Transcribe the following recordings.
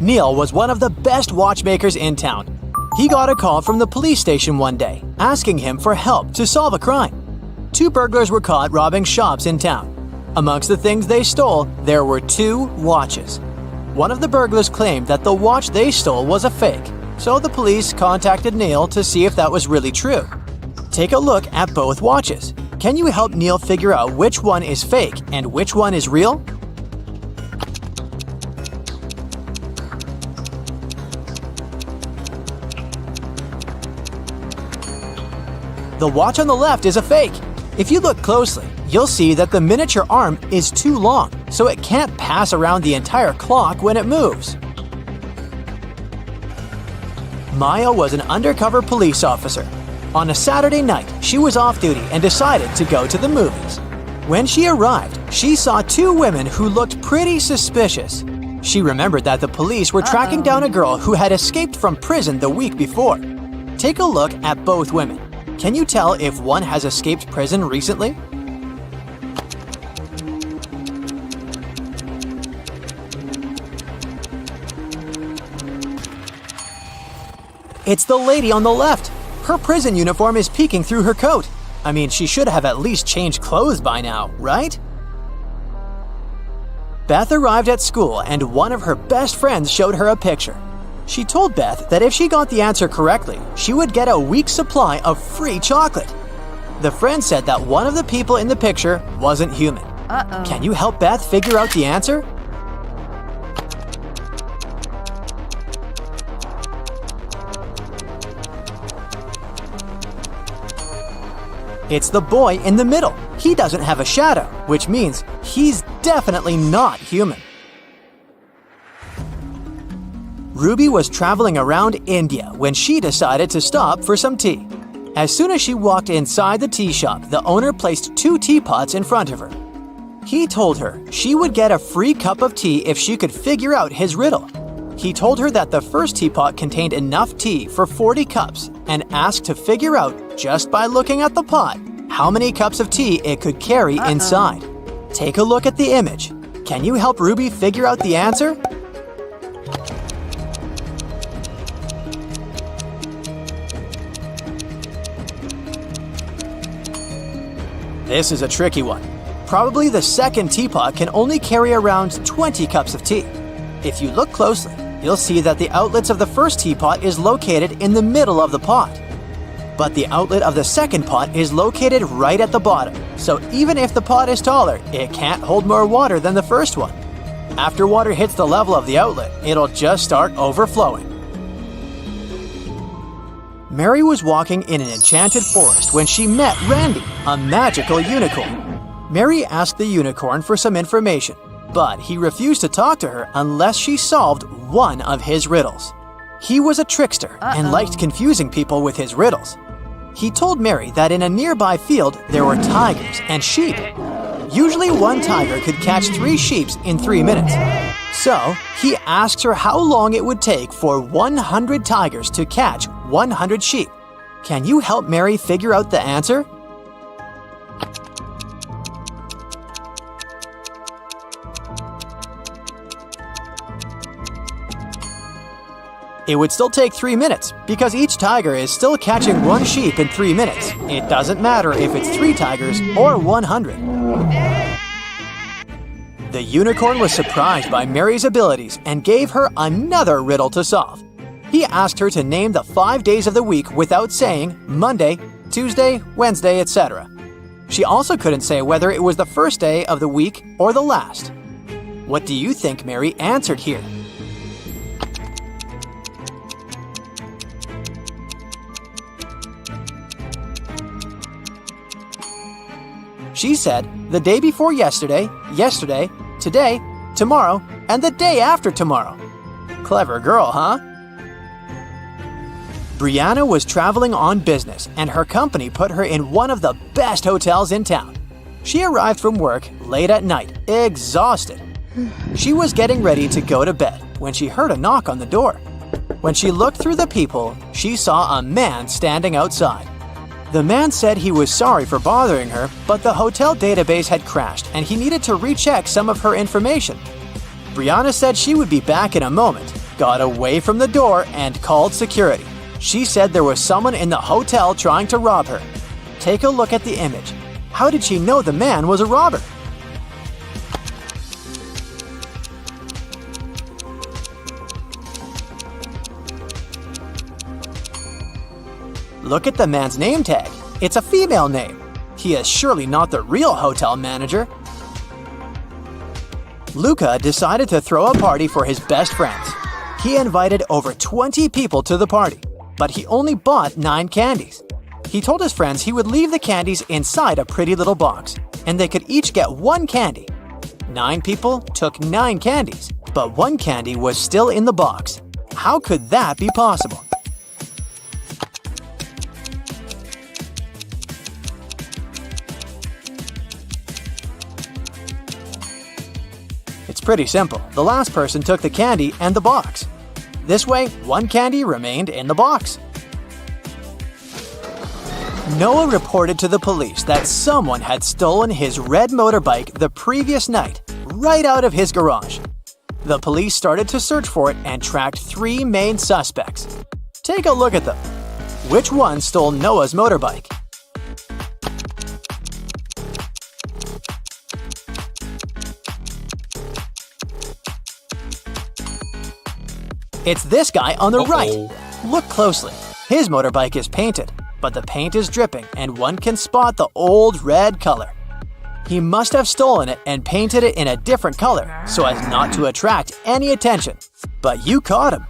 Neil was one of the best watchmakers in town. He got a call from the police station one day, asking him for help to solve a crime. 2 burglars were caught robbing shops in town. Amongst the things they stole, there were 2 watches. One of the burglars claimed that the watch they stole was a fake, so the police contacted Neil to see if that was really true. Take a look at both watches. Can you help Neil figure out which one is fake and which one is real? The watch on the left is a fake. If you look closely, you'll see that the miniature arm is too long, so it can't pass around the entire clock when it moves. Maya was an undercover police officer. On a Saturday night, she was off duty and decided to go to the movies. When she arrived, she saw 2 women who looked pretty suspicious. She remembered that the police were tracking down a girl who had escaped from prison the week before. Take a look at both women. Can you tell if one has escaped prison recently? It's the lady on the left. Her prison uniform is peeking through her coat. I mean, she should have at least changed clothes by now, right? Beth arrived at school and one of her best friends showed her a picture. She told Beth that if she got the answer correctly, she would get a week's supply of free chocolate. The friend said that one of the people in the picture wasn't human. Can you help Beth figure out the answer? It's the boy in the middle. He doesn't have a shadow, which means he's definitely not human. Ruby was traveling around India when she decided to stop for some tea. As soon as she walked inside the tea shop, the owner placed 2 teapots in front of her. He told her she would get a free cup of tea if she could figure out his riddle. He told her that the first teapot contained enough tea for 40 cups and asked to figure out, just by looking at the pot, how many cups of tea it could carry inside. Take a look at the image. Can you help Ruby figure out the answer? This is a tricky one. Probably the second teapot can only carry around 20 cups of tea. If you look closely, you'll see that the outlets of the first teapot is located in the middle of the pot. But the outlet of the second pot is located right at the bottom, so even if the pot is taller, it can't hold more water than the first one. After water hits the level of the outlet, it'll just start overflowing. Mary was walking in an enchanted forest when she met Randy, a magical unicorn. Mary asked the unicorn for some information, but he refused to talk to her unless she solved one of his riddles. He was a trickster and liked confusing people with his riddles. He told Mary that in a nearby field there were tigers and sheep. Usually one tiger could catch 3 sheep in 3 minutes. So he asked her how long it would take for 100 tigers to catch 100 sheep. Can you help Mary figure out the answer? It would still take 3 minutes, because each tiger is still catching 1 sheep in 3 minutes. It doesn't matter if it's 3 tigers or 100. The unicorn was surprised by Mary's abilities and gave her another riddle to solve. He asked her to name the 5 days of the week without saying Monday, Tuesday, Wednesday, etc. She also couldn't say whether it was the first day of the week or the last. What do you think Mary answered here? She said, the day before yesterday, yesterday, today, tomorrow, and the day after tomorrow. Clever girl, huh? Brianna was traveling on business, and her company put her in one of the best hotels in town. She arrived from work late at night, exhausted. She was getting ready to go to bed when she heard a knock on the door. When she looked through the peephole, she saw a man standing outside. The man said he was sorry for bothering her, but the hotel database had crashed and he needed to recheck some of her information. Brianna said she would be back in a moment. got away from the door and called security. She said there was someone in the hotel trying to rob her. Take a look at the image. How did she know the man was a robber? Look at the man's name tag. It's a female name. He is surely not the real hotel manager. Luca decided to throw a party for his best friends. He invited over 20 people to the party, but he only bought 9 candies. He told his friends he would leave the candies inside a pretty little box, and they could each get 1 candy. 9 people took 9 candies, but 1 candy was still in the box. How could that be possible? It's pretty simple. The last person took the candy and the box. This way, 1 candy remained in the box. Noah reported to the police that someone had stolen his red motorbike the previous night, right out of his garage. The police started to search for it and tracked 3 main suspects. Take a look at them. Which one stole Noah's motorbike? It's this guy on the right. Look closely. His motorbike is painted, but the paint is dripping and one can spot the old red color. He must have stolen it and painted it in a different color so as not to attract any attention. But you caught him.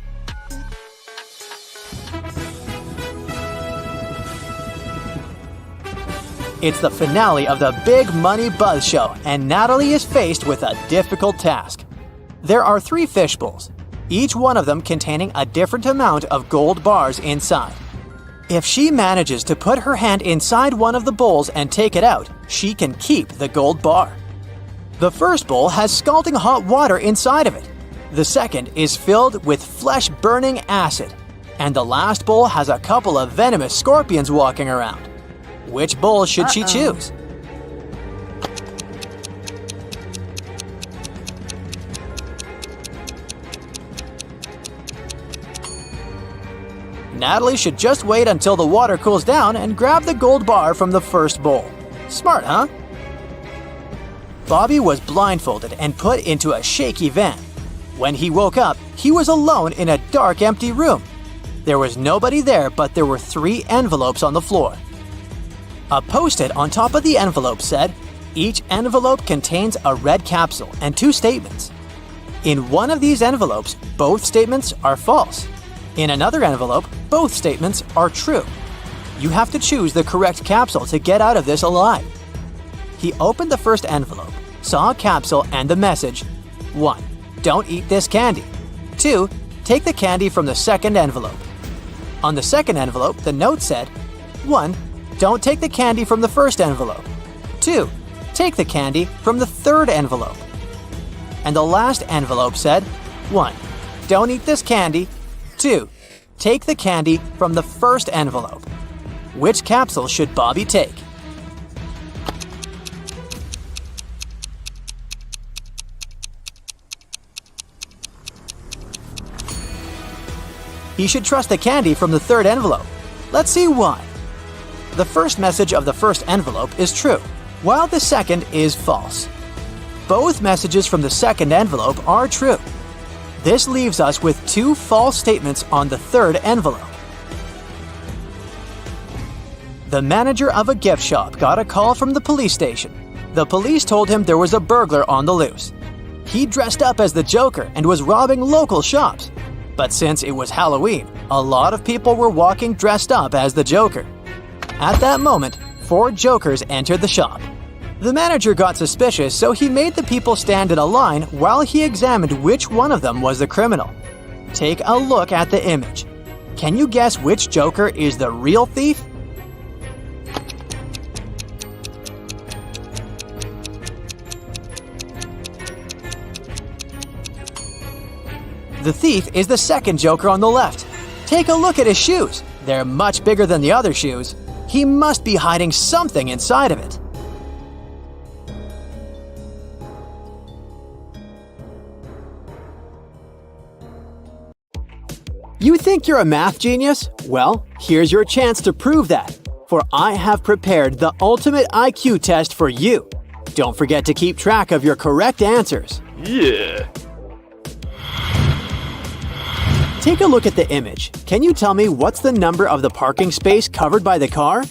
It's the finale of the Big Money Buzz Show, and Natalie is faced with a difficult task. There are 3 fish bowls, each one of them containing a different amount of gold bars inside. If she manages to put her hand inside one of the bowls and take it out, she can keep the gold bar. The first bowl has scalding hot water inside of it. The second is filled with flesh-burning acid. And the last bowl has a couple of venomous scorpions walking around. Which bowl should she choose? Natalie should just wait until the water cools down and grab the gold bar from the first bowl. Smart, huh? Bobby was blindfolded and put into a shaky van. When he woke up, he was alone in a dark, empty room. There was nobody there, but there were 3 envelopes on the floor. A post-it on top of the envelope said, "Each envelope contains a red capsule and 2 statements. In one of these envelopes, both statements are false. In another envelope, both statements are true. You have to choose the correct capsule to get out of this alive." He opened the first envelope, saw a capsule and the message, 1. Don't eat this candy. 2. Take the candy from the second envelope. On the second envelope, the note said, 1. Don't take the candy from the first envelope. 2. Take the candy from the third envelope. And the last envelope said, 1. Don't eat this candy. 2. Take the candy from the first envelope. Which capsule should Bobby take? He should trust the candy from the third envelope. Let's see why. The first message of the first envelope is true, while the second is false. Both messages from the second envelope are true. This leaves us with 2 false statements on the third envelope. The manager of a gift shop got a call from the police station. The police told him there was a burglar on the loose. He dressed up as the Joker and was robbing local shops. But since it was Halloween, a lot of people were walking dressed up as the Joker. At that moment, 4 Jokers entered the shop. The manager got suspicious, so he made the people stand in a line while he examined which one of them was the criminal. Take a look at the image. Can you guess which Joker is the real thief? The thief is the second Joker on the left. Take a look at his shoes. They're much bigger than the other shoes. He must be hiding something inside of it. You think you're a math genius? Well, here's your chance to prove that. For I have prepared the ultimate IQ test for you. Don't forget to keep track of your correct answers. Yeah. Take a look at the image. Can you tell me what's the number of the parking space covered by the car?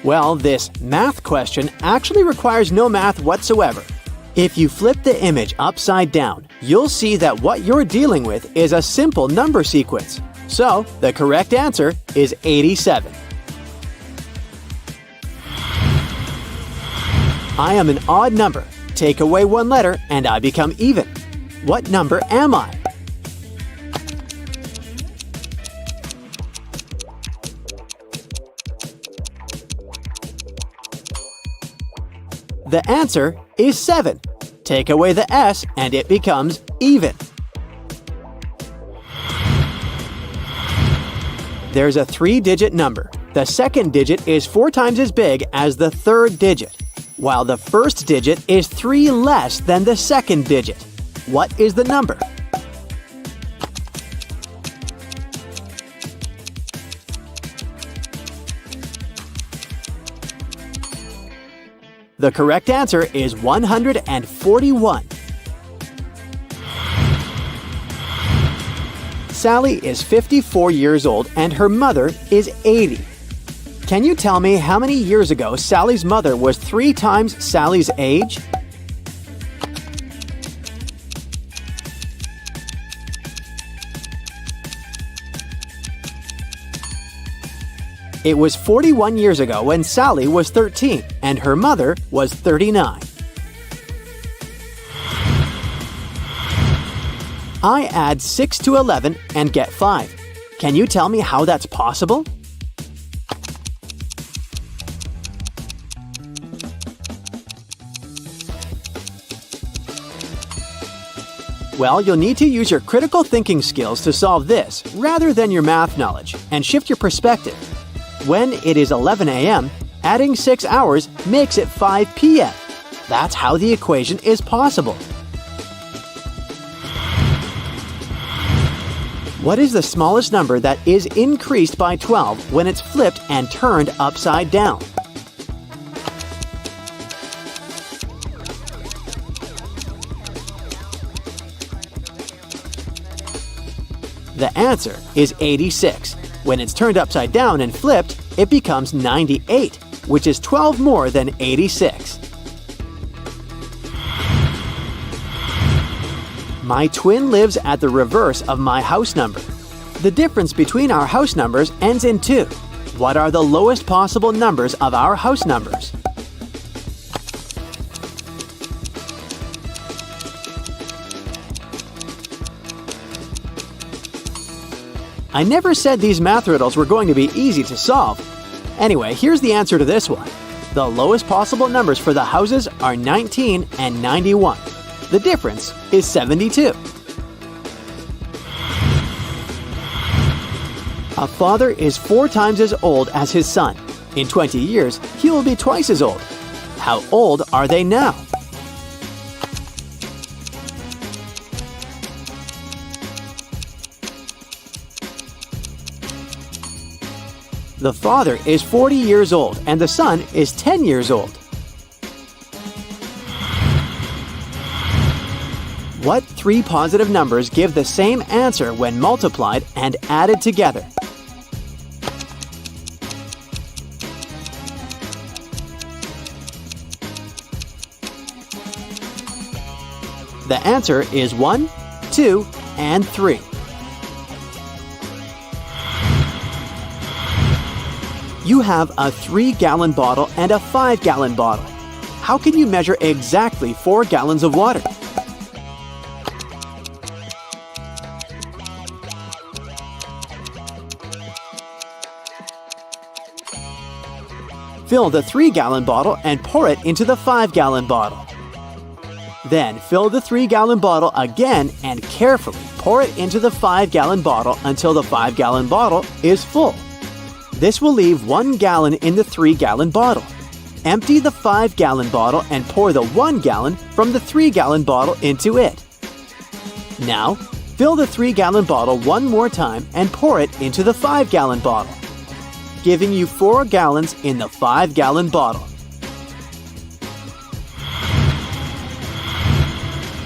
Well, this math question actually requires no math whatsoever. If you flip the image upside down, you'll see that what you're dealing with is a simple number sequence. So, the correct answer is 87. I am an odd number. Take away one letter and I become even. What number am I? The answer is 7. Take away the S and it becomes even. There's a 3-digit number. The second digit is 4 times as big as the third digit, while the first digit is 3 less than the second digit. What is the number? The correct answer is 141. Sally is 54 years old and her mother is 80. Can you tell me how many years ago Sally's mother was 3 times Sally's age? It was 41 years ago when Sally was 13 and her mother was 39. I add 6 to 11 and get 5. Can you tell me how that's possible? Well, you'll need to use your critical thinking skills to solve this rather than your math knowledge and shift your perspective. When it is 11 a.m., adding 6 hours makes it 5 p.m. That's how the equation is possible. What is the smallest number that is increased by 12 when it's flipped and turned upside down? The answer is 86. When it's turned upside down and flipped, it becomes 98, which is 12 more than 86. My twin lives at the reverse of my house number. The difference between our house numbers ends in 2. What are the lowest possible numbers of our house numbers? I never said these math riddles were going to be easy to solve. Anyway, here's the answer to this one. The lowest possible numbers for the houses are 19 and 91. The difference is 72. A father is 4 times as old as his son. In 20 years, he will be twice as old. How old are they now? The father is 40 years old and the son is 10 years old. What 3 positive numbers give the same answer when multiplied and added together? The answer is 1, 2, and 3. You have a 3-gallon bottle and a 5-gallon bottle. How can you measure exactly 4 gallons of water? Fill the 3-gallon bottle and pour it into the 5-gallon bottle. Then fill the 3-gallon bottle again and carefully pour it into the 5-gallon bottle until the 5-gallon bottle is full. This will leave 1 gallon in the 3-gallon bottle. Empty the 5-gallon bottle and pour the 1 gallon from the 3-gallon bottle into it. Now, fill the 3-gallon bottle one more time and pour it into the 5-gallon bottle, giving you 4 gallons in the 5-gallon bottle.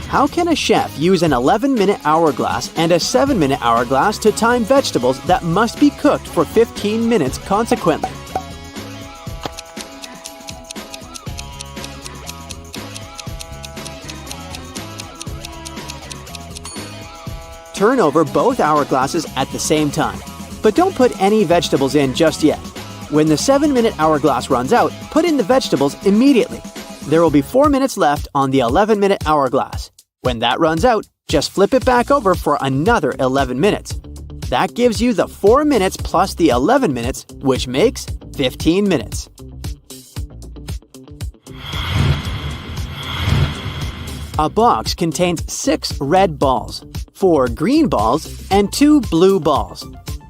How can a chef use an 11-minute hourglass and a 7-minute hourglass to time vegetables that must be cooked for 15 minutes consequently? Turn over both hourglasses at the same time, but don't put any vegetables in just yet. When the 7-minute hourglass runs out, put in the vegetables immediately. There will be 4 minutes left on the 11-minute hourglass. When that runs out, just flip it back over for another 11 minutes. That gives you the 4 minutes plus the 11 minutes, which makes 15 minutes. A box contains 6 red balls, 4 green balls, and 2 blue balls.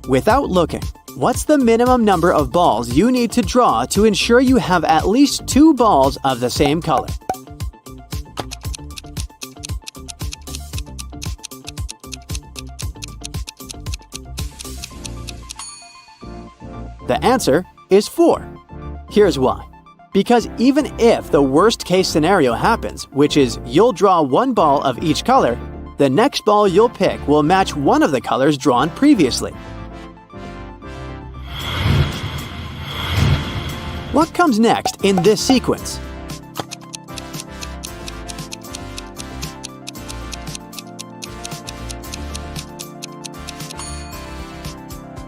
Without looking, what's the minimum number of balls you need to draw to ensure you have at least 2 balls of the same color? The answer is 4. Here's why. Because even if the worst-case scenario happens, which is you'll draw 1 ball of each color, the next ball you'll pick will match one of the colors drawn previously. What comes next in this sequence?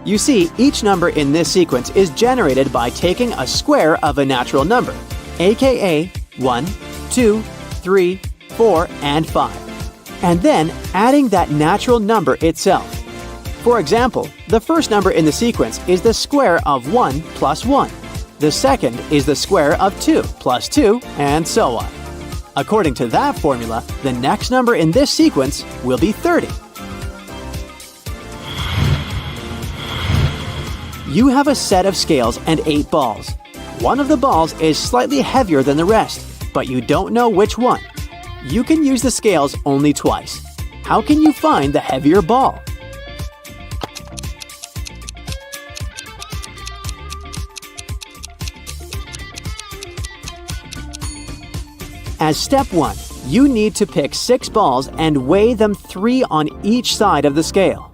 You see, each number in this sequence is generated by taking a square of a natural number, aka 1, 2, 3, 4, and 5, and then adding that natural number itself. For example, the first number in the sequence is the square of 1 plus 1. The second is the square of 2 plus 2, and so on. According to that formula, the next number in this sequence will be 30. You have a set of scales and 8 balls. One of the balls is slightly heavier than the rest, but you don't know which one. You can use the scales only twice. How can you find the heavier ball? As step 1, you need to pick 6 balls and weigh them 3 on each side of the scale.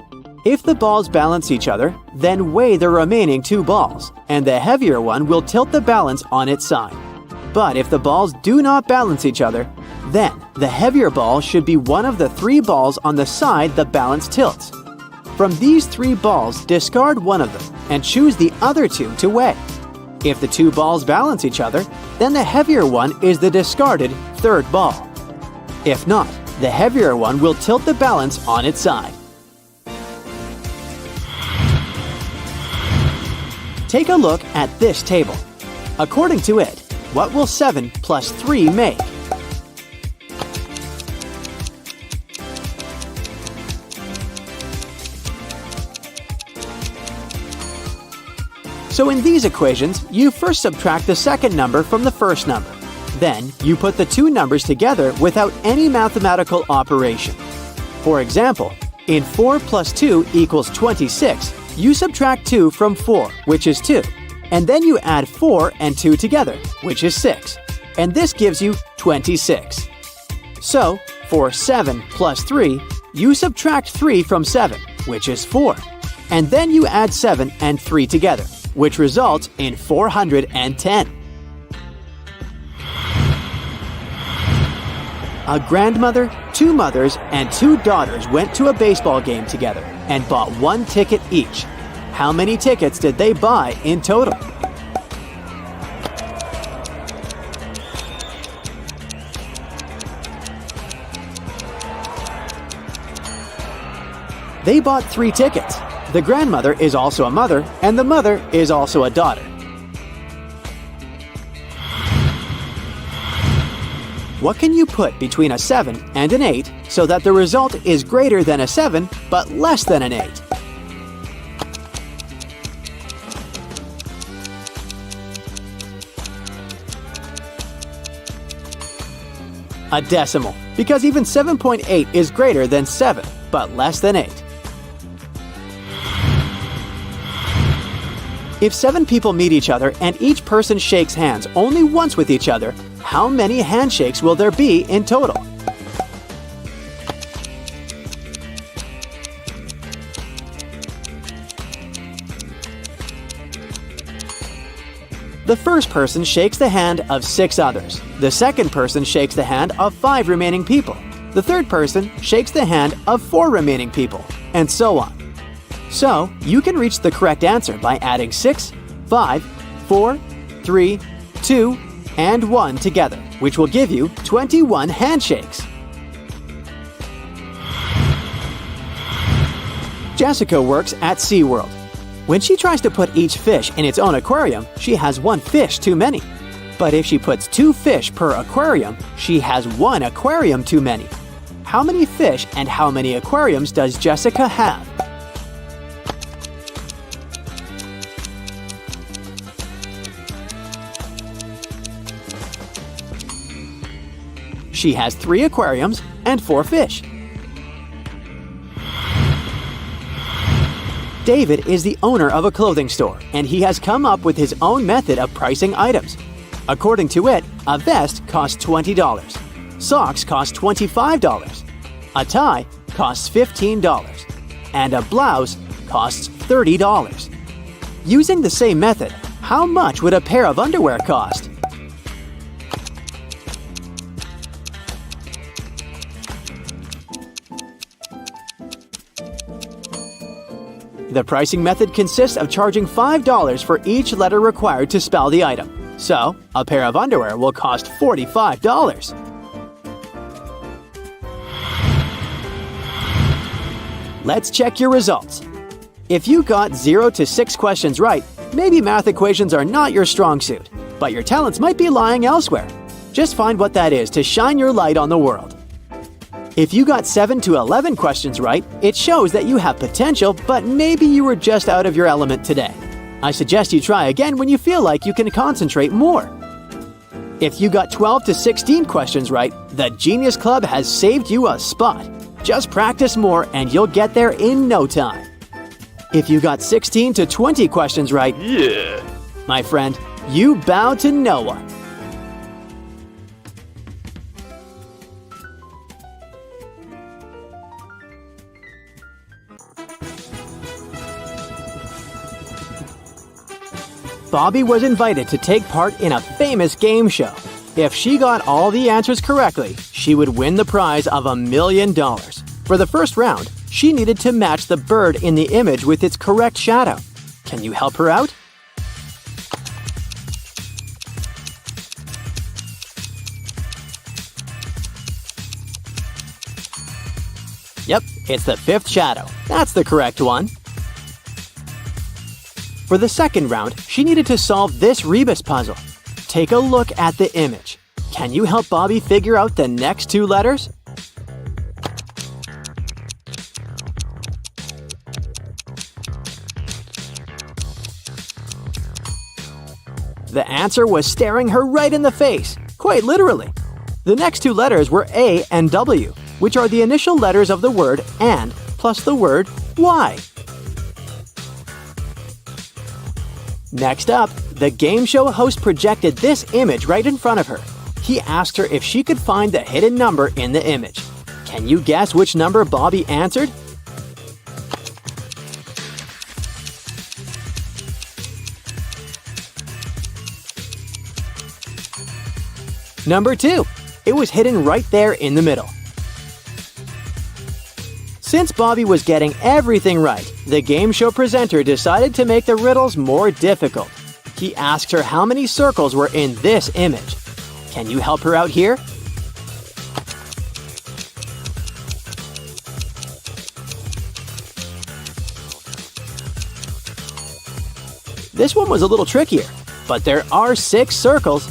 If the balls balance each other, then weigh the remaining 2 balls, and the heavier one will tilt the balance on its side. But if the balls do not balance each other, then the heavier ball should be one of the 3 balls on the side the balance tilts. From these 3 balls, discard one of them and choose the other 2 to weigh. If the 2 balls balance each other, then the heavier one is the discarded 3rd ball. If not, the heavier one will tilt the balance on its side. Take a look at this table. According to it, what will 7 plus 3 make? So in these equations, you first subtract the second number from the first number. Then, you put the 2 numbers together without any mathematical operation. For example, in 4 plus 2 equals 26, you subtract 2 from 4, which is 2, and then you add 4 and 2 together, which is 6, and this gives you 26. So, for 7 plus 3, you subtract 3 from 7, which is 4, and then you add 7 and 3 together, which results in 410. A grandmother, 2 mothers, and 2 daughters went to a baseball game together and bought 1 ticket each. How many tickets did they buy in total? They bought 3 tickets. The grandmother is also a mother, and the mother is also a daughter. What can you put between a 7 and an 8 so that the result is greater than a 7 but less than an 8? A decimal, because even 7.8 is greater than 7, but less than 8. If 7 people meet each other and each person shakes hands only once with each other, how many handshakes will there be in total? The first person shakes the hand of 6 others. The second person shakes the hand of 5 remaining people. The third person shakes the hand of 4 remaining people, and so on. So, you can reach the correct answer by adding 6, 5, 4, 3, 2, and 1 together, which will give you 21 handshakes. Jessica works at SeaWorld. When she tries to put each fish in its own aquarium, she has 1 fish too many. But if she puts 2 fish per aquarium, she has 1 aquarium too many. How many fish and how many aquariums does Jessica have? She has 3 aquariums and 4 fish. David is the owner of a clothing store, and he has come up with his own method of pricing items. According to it, a vest costs $20, socks cost $25, a tie costs $15, and a blouse costs $30. Using the same method, how much would a pair of underwear cost? The pricing method consists of charging $5 for each letter required to spell the item. So, a pair of underwear will cost $45. Let's check your results. If you got 0 to 6 questions right, maybe math equations are not your strong suit, but your talents might be lying elsewhere. Just find what that is to shine your light on the world. If you got 7 to 11 questions right, it shows that you have potential, but maybe you were just out of your element today. I suggest you try again when you feel like you can concentrate more. If you got 12 to 16 questions right, the Genius Club has saved you a spot. Just practice more and you'll get there in no time. If you got 16 to 20 questions right, my friend, you bow to no one. Bobby was invited to take part in a famous game show. If she got all the answers correctly, she would win the prize of $1 million. For the first round, she needed to match the bird in the image with its correct shadow. Can you help her out? Yep, it's the 5th shadow. That's the correct one. For the second round, she needed to solve this rebus puzzle. Take a look at the image. Can you help Bobby figure out the next 2 letters? The answer was staring her right in the face, quite literally. The next 2 letters were A and W, which are the initial letters of the word and plus the word why. Next up, the game show host projected this image right in front of her. He asked her if she could find the hidden number in the image. Can you guess which number Bobby answered? Number 2. It was hidden right there in the middle. Since Bobby was getting everything right, the game show presenter decided to make the riddles more difficult. He asked her how many circles were in this image. Can you help her out here? This one was a little trickier, but there are 6 circles.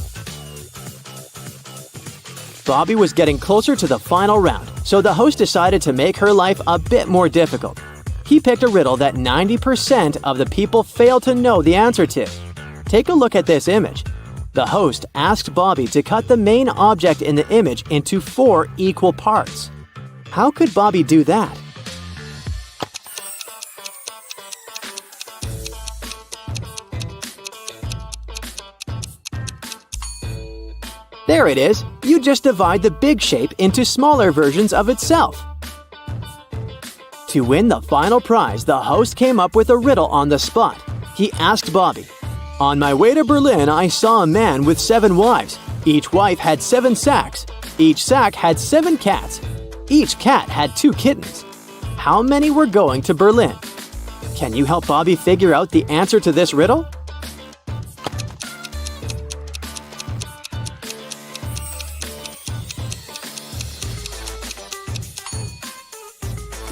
Bobby was getting closer to the final round, so the host decided to make her life a bit more difficult. He picked a riddle that 90% of the people failed to know the answer to. Take a look at this image. The host asked Bobby to cut the main object in the image into 4 equal parts. How could Bobby do that? There it is. You just divide the big shape into smaller versions of itself. To win the final prize, the host came up with a riddle on the spot. He asked Bobby, "On my way to Berlin, I saw a man with 7 wives. Each wife had 7 sacks. Each sack had 7 cats. Each cat had 2 kittens. How many were going to Berlin?" Can you help Bobby figure out the answer to this riddle?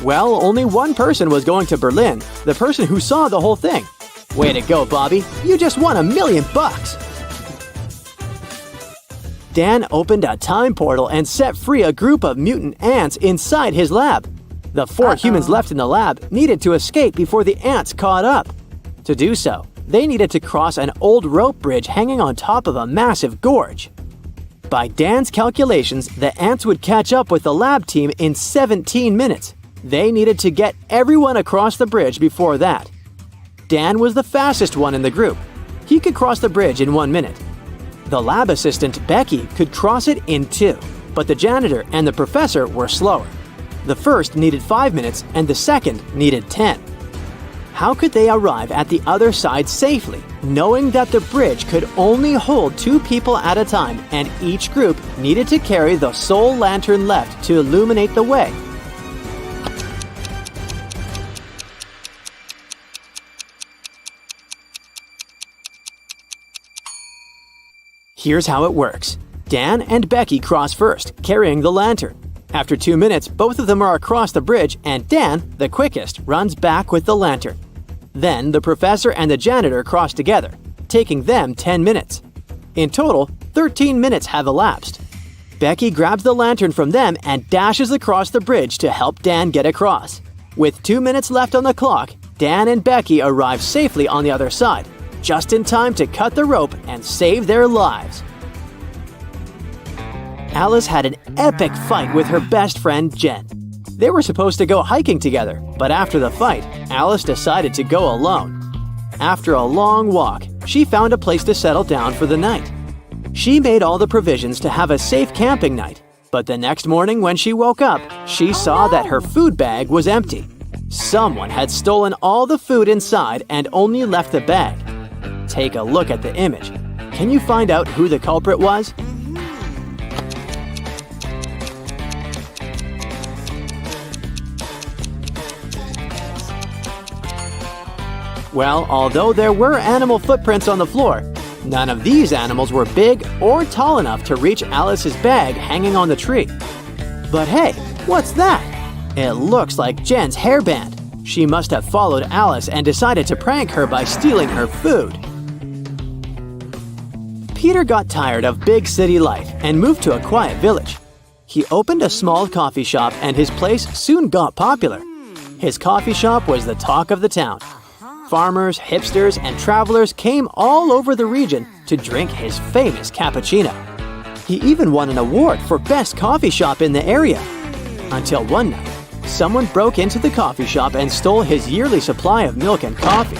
Well, only one person was going to Berlin, the person who saw the whole thing. Way to go, Bobby. You just won $1 million. Dan opened a time portal and set free a group of mutant ants inside his lab. The 4 humans left in the lab needed to escape before the ants caught up. To do so, they needed to cross an old rope bridge hanging on top of a massive gorge. By Dan's calculations, the ants would catch up with the lab team in 17 minutes. They needed to get everyone across the bridge before that. Dan was the fastest one in the group. He could cross the bridge in 1 minute. The lab assistant, Becky, could cross it in 2, but the janitor and the professor were slower. The first needed 5 minutes and the second needed 10. How could they arrive at the other side safely, knowing that the bridge could only hold 2 people at a time and each group needed to carry the sole lantern left to illuminate the way? Here's how it works. Dan and Becky cross first, carrying the lantern. After 2 minutes, both of them are across the bridge and Dan, the quickest, runs back with the lantern. Then the professor and the janitor cross together, taking them 10 minutes. In total, 13 minutes have elapsed. Becky grabs the lantern from them and dashes across the bridge to help Dan get across. With 2 minutes left on the clock, Dan and Becky arrive safely on the other side, just in time to cut the rope and save their lives. Alice had an epic fight with her best friend Jen. They were supposed to go hiking together, but after the fight, Alice decided to go alone. After a long walk, she found a place to settle down for the night. She made all the provisions to have a safe camping night, but the next morning when she woke up, she saw that her food bag was empty. Someone had stolen all the food inside and only left the bag. Take a look at the image. Can you find out who the culprit was? Well, although there were animal footprints on the floor, none of these animals were big or tall enough to reach Alice's bag hanging on the tree. But hey, what's that? It looks like Jen's hairband. She must have followed Alice and decided to prank her by stealing her food. Peter got tired of big city life and moved to a quiet village. He opened a small coffee shop and his place soon got popular. His coffee shop was the talk of the town. Farmers, hipsters, and travelers came all over the region to drink his famous cappuccino. He even won an award for best coffee shop in the area. Until one night, someone broke into the coffee shop and stole his yearly supply of milk and coffee.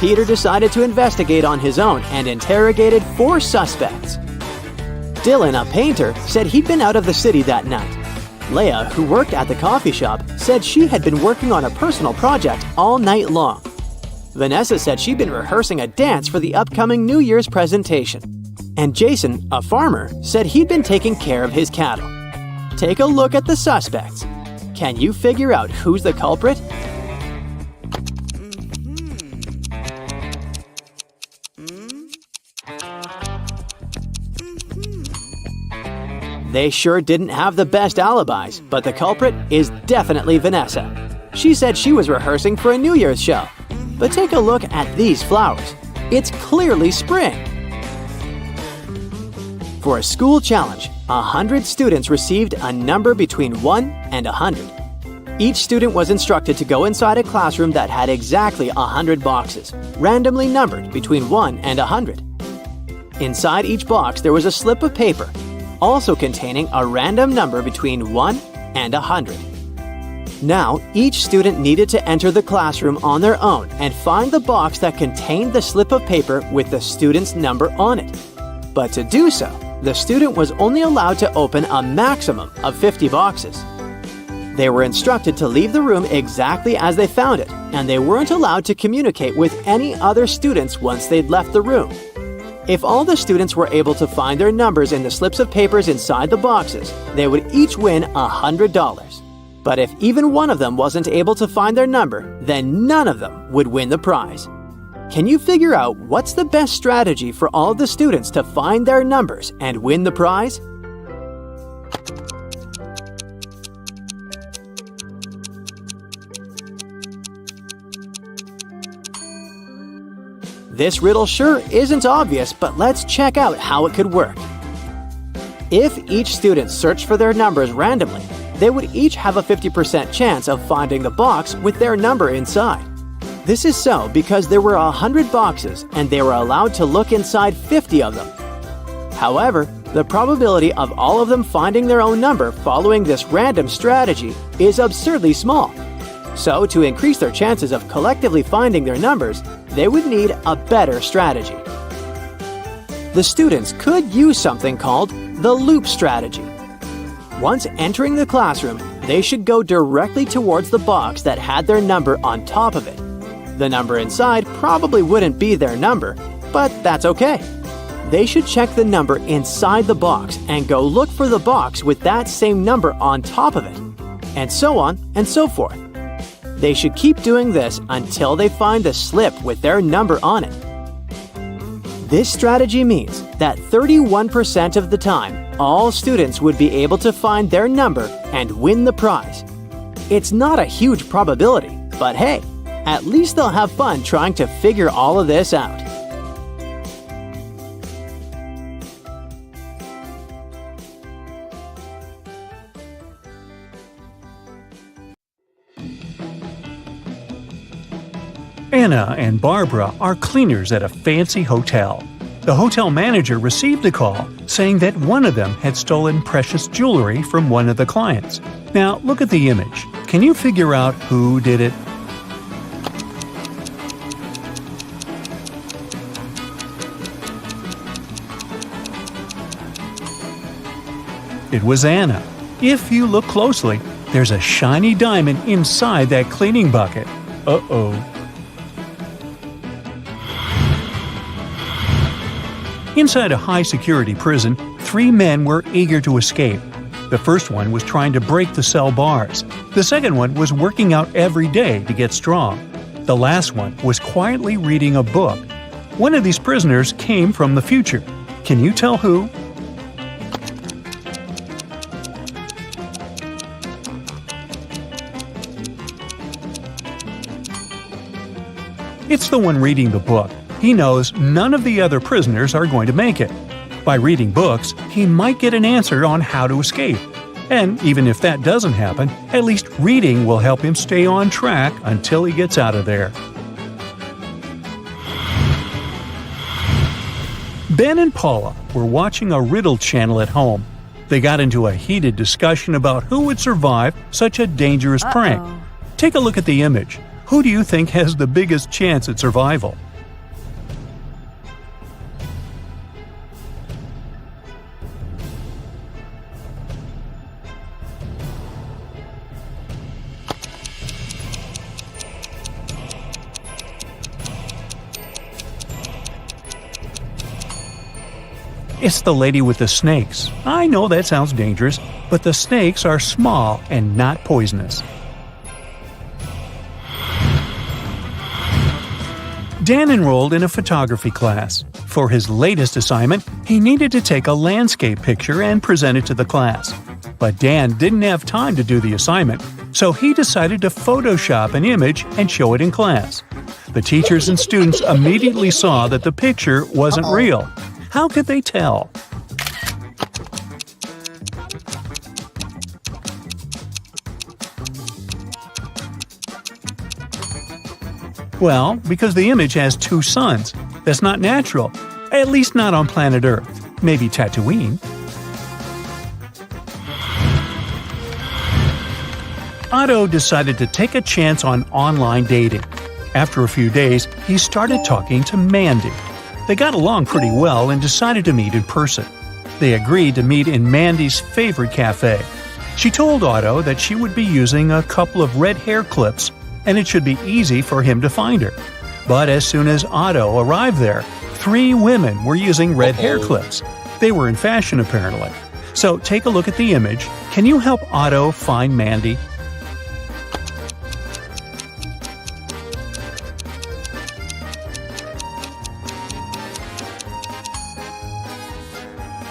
Peter decided to investigate on his own and interrogated 4 suspects. Dylan, a painter, said he'd been out of the city that night. Leah, who worked at the coffee shop, said she had been working on a personal project all night long. Vanessa said she'd been rehearsing a dance for the upcoming New Year's presentation. And Jason, a farmer, said he'd been taking care of his cattle. Take a look at the suspects. Can you figure out who's the culprit? They sure didn't have the best alibis, but the culprit is definitely Vanessa. She said she was rehearsing for a New Year's show. But take a look at these flowers. It's clearly spring. For a school challenge, 100 students received a number between 1 and 100. Each student was instructed to go inside a classroom that had exactly 100 boxes, randomly numbered between 1 and 100. Inside each box there was a slip of paper, also containing a random number between 1 and 100. Now, each student needed to enter the classroom on their own and find the box that contained the slip of paper with the student's number on it. But to do so, the student was only allowed to open a maximum of 50 boxes. They were instructed to leave the room exactly as they found it, and they weren't allowed to communicate with any other students once they'd left the room. If all the students were able to find their numbers in the slips of papers inside the boxes, they would each win $100. But if even one of them wasn't able to find their number, then none of them would win the prize. Can you figure out what's the best strategy for all of the students to find their numbers and win the prize? This riddle sure isn't obvious, but let's check out how it could work. If each student searched for their numbers randomly, they would each have a 50% chance of finding the box with their number inside. This is so because there were 100 boxes and they were allowed to look inside 50 of them. However, the probability of all of them finding their own number following this random strategy is absurdly small. So, to increase their chances of collectively finding their numbers, they would need a better strategy. The students could use something called the loop strategy. Once entering the classroom, they should go directly towards the box that had their number on top of it. The number inside probably wouldn't be their number, but that's okay. They should check the number inside the box and go look for the box with that same number on top of it, and so on and so forth. They should keep doing this until they find the slip with their number on it. This strategy means that 31% of the time, all students would be able to find their number and win the prize. It's not a huge probability, but hey, at least they'll have fun trying to figure all of this out. Anna and Barbara are cleaners at a fancy hotel. The hotel manager received a call saying that one of them had stolen precious jewelry from one of the clients. Now, look at the image. Can you figure out who did it? It was Anna. If you look closely, there's a shiny diamond inside that cleaning bucket. Uh-oh. Inside a high-security prison, 3 men were eager to escape. The first one was trying to break the cell bars. The second one was working out every day to get strong. The last one was quietly reading a book. One of these prisoners came from the future. Can you tell who? It's the one reading the book. He knows none of the other prisoners are going to make it. By reading books, he might get an answer on how to escape. And even if that doesn't happen, at least reading will help him stay on track until he gets out of there. Ben and Paula were watching a riddle channel at home. They got into a heated discussion about who would survive such a dangerous prank. Take a look at the image. Who do you think has the biggest chance at survival? It's the lady with the snakes. I know that sounds dangerous, but the snakes are small and not poisonous. Dan enrolled in a photography class. For his latest assignment, he needed to take a landscape picture and present it to the class. But Dan didn't have time to do the assignment, so he decided to Photoshop an image and show it in class. The teachers and students immediately saw that the picture wasn't real. How could they tell? Well, because the image has 2 suns. That's not natural. At least not on planet Earth. Maybe Tatooine. Otto decided to take a chance on online dating. After a few days, he started talking to Mandy. They got along pretty well and decided to meet in person. They agreed to meet in Mandy's favorite cafe. She told Otto that she would be using a couple of red hair clips and it should be easy for him to find her. But as soon as Otto arrived there, 3 women were using red hair clips. They were in fashion apparently. So take a look at the image. Can you help Otto find Mandy?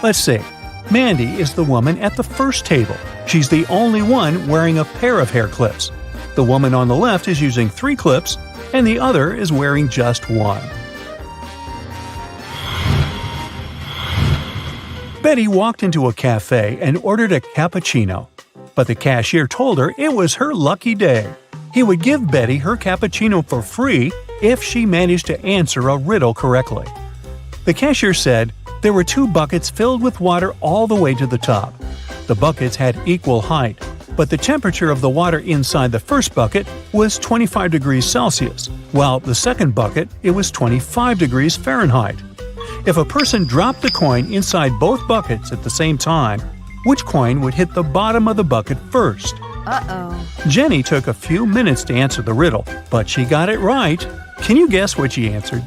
Let's see. Mandy is the woman at the first table. She's the only one wearing a pair of hair clips. The woman on the left is using 3 clips, and the other is wearing just 1. Betty walked into a cafe and ordered a cappuccino. But the cashier told her it was her lucky day. He would give Betty her cappuccino for free if she managed to answer a riddle correctly. The cashier said, there were 2 buckets filled with water all the way to the top. The buckets had equal height, but the temperature of the water inside the first bucket was 25 degrees Celsius, while the second bucket it was 25 degrees Fahrenheit. If a person dropped the coin inside both buckets at the same time, which coin would hit the bottom of the bucket first? Uh-oh. Jenny took a few minutes to answer the riddle, but she got it right. Can you guess what she answered?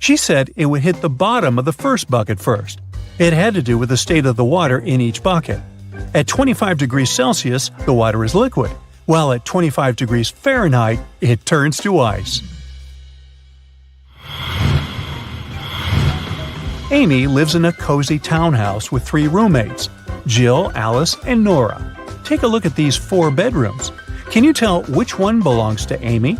She said it would hit the bottom of the first bucket first. It had to do with the state of the water in each bucket. At 25 degrees Celsius, the water is liquid, while at 25 degrees Fahrenheit, it turns to ice. Amy lives in a cozy townhouse with 3 roommates, Jill, Alice, and Nora. Take a look at these 4 bedrooms. Can you tell which one belongs to Amy?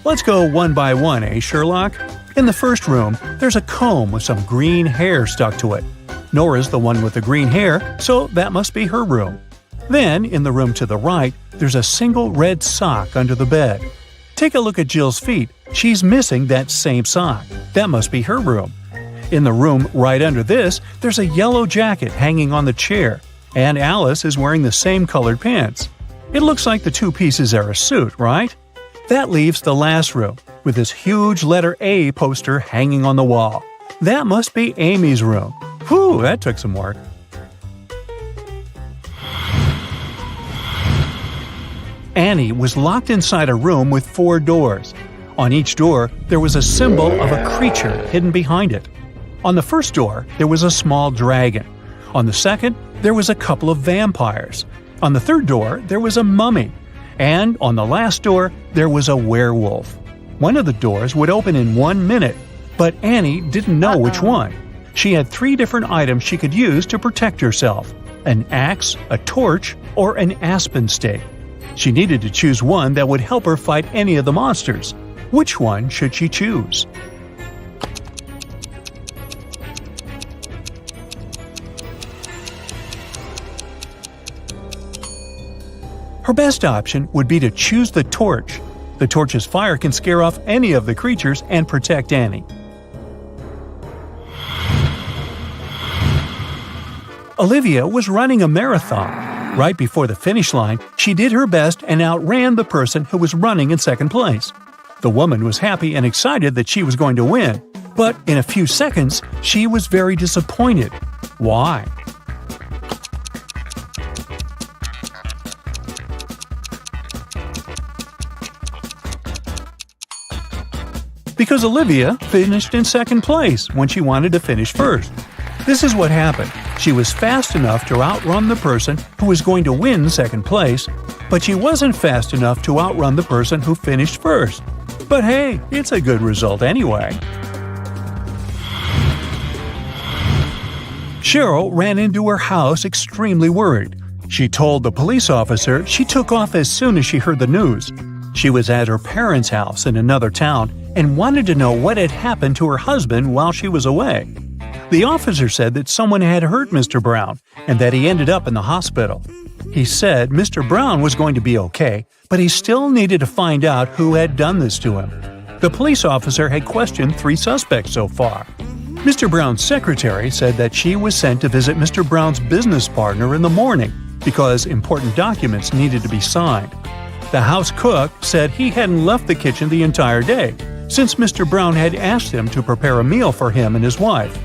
Let's go one by one, eh, Sherlock? In the first room, there's a comb with some green hair stuck to it. Nora's the one with the green hair, so that must be her room. Then, in the room to the right, there's a single red sock under the bed. Take a look at Jill's feet. She's missing that same sock. That must be her room. In the room right under this, there's a yellow jacket hanging on the chair, and Alice is wearing the same colored pants. It looks like the 2 pieces are a suit, right? That leaves the last room, with this huge letter A poster hanging on the wall. That must be Amy's room. Whew, that took some work. Annie was locked inside a room with 4 doors. On each door, there was a symbol of a creature hidden behind it. On the first door, there was a small dragon. On the second, there was a couple of vampires. On the third door, there was a mummy. And on the last door, there was a werewolf. One of the doors would open in 1 minute, but Annie didn't know which one. She had 3 different items she could use to protect herself: an axe, a torch, or an aspen stake. She needed to choose one that would help her fight any of the monsters. Which one should she choose? Her best option would be to choose the torch. The torch's fire can scare off any of the creatures and protect Annie. Olivia was running a marathon. Right before the finish line, she did her best and outran the person who was running in second place. The woman was happy and excited that she was going to win, but in a few seconds, she was very disappointed. Why? Because Olivia finished in second place when she wanted to finish first. This is what happened. She was fast enough to outrun the person who was going to win second place, but she wasn't fast enough to outrun the person who finished first. But hey, it's a good result anyway. Cheryl ran into her house extremely worried. She told the police officer she took off as soon as she heard the news. She was at her parents' house in another town and wanted to know what had happened to her husband while she was away. The officer said that someone had hurt Mr. Brown and that he ended up in the hospital. He said Mr. Brown was going to be okay, but he still needed to find out who had done this to him. The police officer had questioned 3 suspects so far. Mr. Brown's secretary said that she was sent to visit Mr. Brown's business partner in the morning because important documents needed to be signed. The house cook said he hadn't left the kitchen the entire day, since Mr. Brown had asked him to prepare a meal for him and his wife.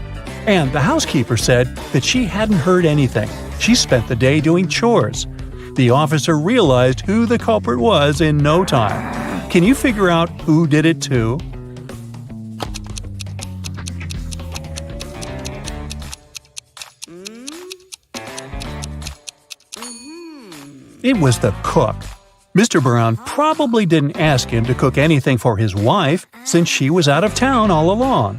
And the housekeeper said that she hadn't heard anything. She spent the day doing chores. The officer realized who the culprit was in no time. Can you figure out who did it too? It was the cook. Mr. Brown probably didn't ask him to cook anything for his wife since she was out of town all along.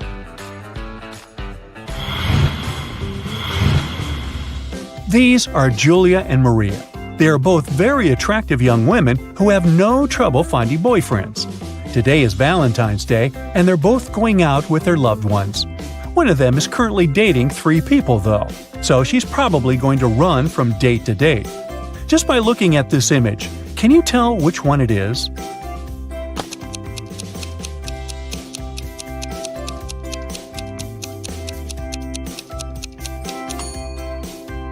These are Julia and Maria. They are both very attractive young women who have no trouble finding boyfriends. Today is Valentine's Day, and they're both going out with their loved ones. One of them is currently dating 3 people, though, so she's probably going to run from date to date. Just by looking at this image, can you tell which one it is?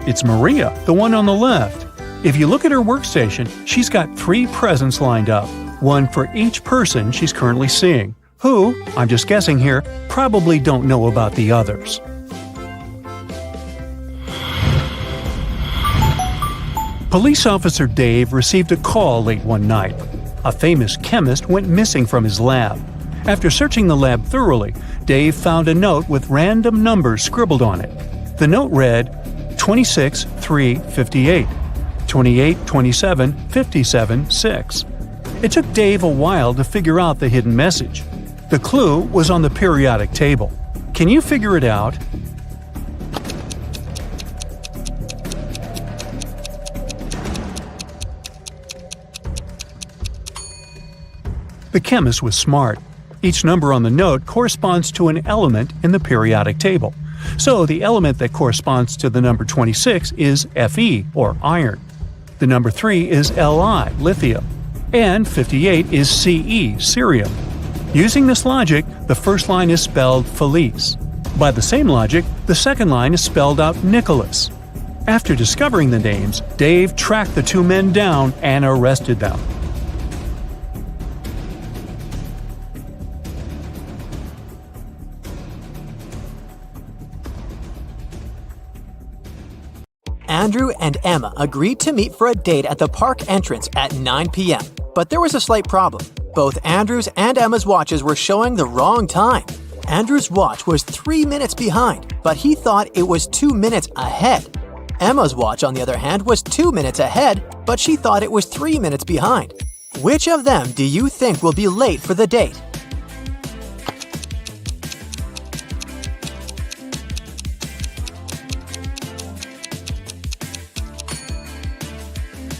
It's Maria, the one on the left. If you look at her workstation, she's got 3 presents lined up, one for each person she's currently seeing, who, I'm just guessing here, probably don't know about the others. Police officer Dave received a call late one night. A famous chemist went missing from his lab. After searching the lab thoroughly, Dave found a note with random numbers scribbled on it. The note read 26 3 58, 28 27 57 6. It took Dave a while to figure out the hidden message. The clue was on the periodic table. Can you figure it out? The chemist was smart. Each number on the note corresponds to an element in the periodic table. So the element that corresponds to the number 26 is Fe, or iron. The number 3 is Li, lithium. And 58 is Ce, cerium. Using this logic, the first line is spelled Felice. By the same logic, the second line is spelled out Nicholas. After discovering the names, Dave tracked the 2 men down and arrested them. Andrew and Emma agreed to meet for a date at the park entrance at 9 p.m., but there was a slight problem. Both Andrew's and Emma's watches were showing the wrong time. Andrew's watch was 3 minutes behind, but he thought it was 2 minutes ahead. Emma's watch, on the other hand, was 2 minutes ahead, but she thought it was 3 minutes behind. Which of them do you think will be late for the date?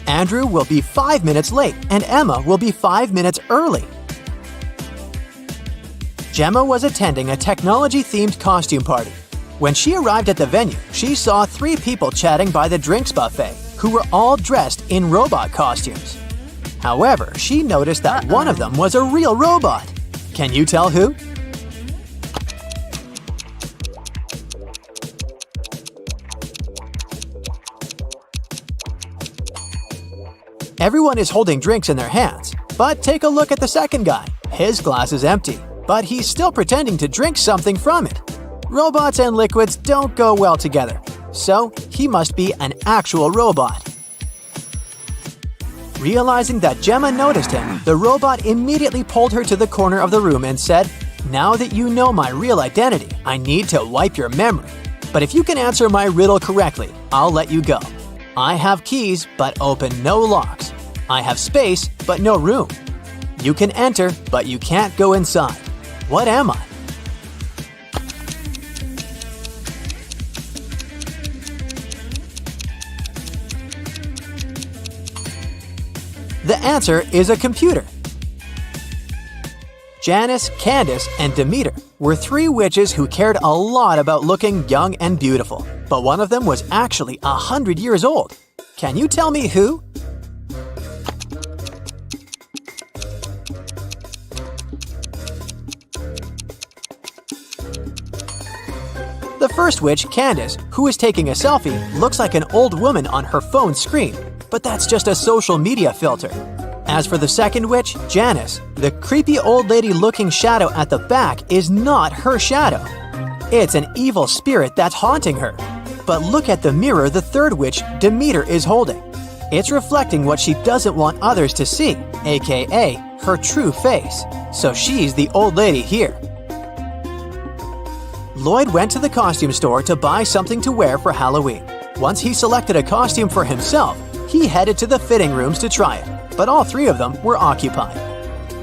Andrew will be 5 minutes late, and Emma will be 5 minutes early. Gemma was attending a technology-themed costume party. When she arrived at the venue, she saw 3 people chatting by the drinks buffet, who were all dressed in robot costumes. However, she noticed that one of them was a real robot. Can you tell who? Everyone is holding drinks in their hands, but take a look at the second guy. His glass is empty, but he's still pretending to drink something from it. Robots and liquids don't go well together, so he must be an actual robot. Realizing that Gemma noticed him, the robot immediately pulled her to the corner of the room and said, "Now that you know my real identity, I need to wipe your memory. But if you can answer my riddle correctly, I'll let you go. I have keys, but open no locks. I have space, but no room. You can enter, but you can't go inside. What am I?" The answer is a computer. Janice, Candace, and Demeter were 3 witches who cared a lot about looking young and beautiful, but one of them was actually 100 years old. Can you tell me who? The first witch, Candace, who is taking a selfie, looks like an old woman on her phone screen, but that's just a social media filter. As for the second witch, Janice, the creepy old lady-looking shadow at the back is not her shadow. It's an evil spirit that's haunting her. But look at the mirror the third witch, Demeter, is holding. It's reflecting what she doesn't want others to see, aka her true face. So she's the old lady here. Lloyd went to the costume store to buy something to wear for Halloween. Once he selected a costume for himself, he headed to the fitting rooms to try it. But all 3 of them were occupied.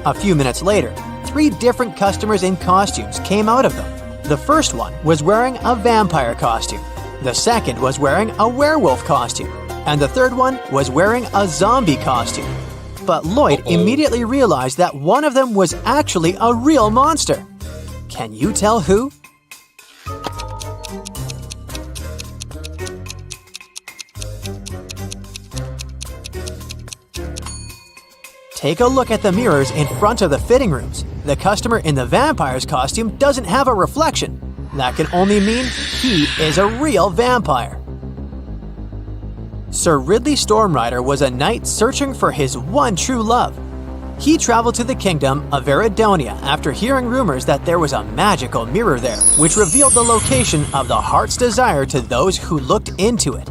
A few minutes later, 3 different customers in costumes came out of them. The first one was wearing a vampire costume. The second was wearing a werewolf costume. And the third one was wearing a zombie costume. But Lloyd immediately realized that one of them was actually a real monster. Can you tell who? Take a look at the mirrors in front of the fitting rooms. The customer in the vampire's costume doesn't have a reflection. That can only mean he is a real vampire. Sir Ridley Stormrider was a knight searching for his one true love. He traveled to the kingdom of Veridonia after hearing rumors that there was a magical mirror there, which revealed the location of the heart's desire to those who looked into it.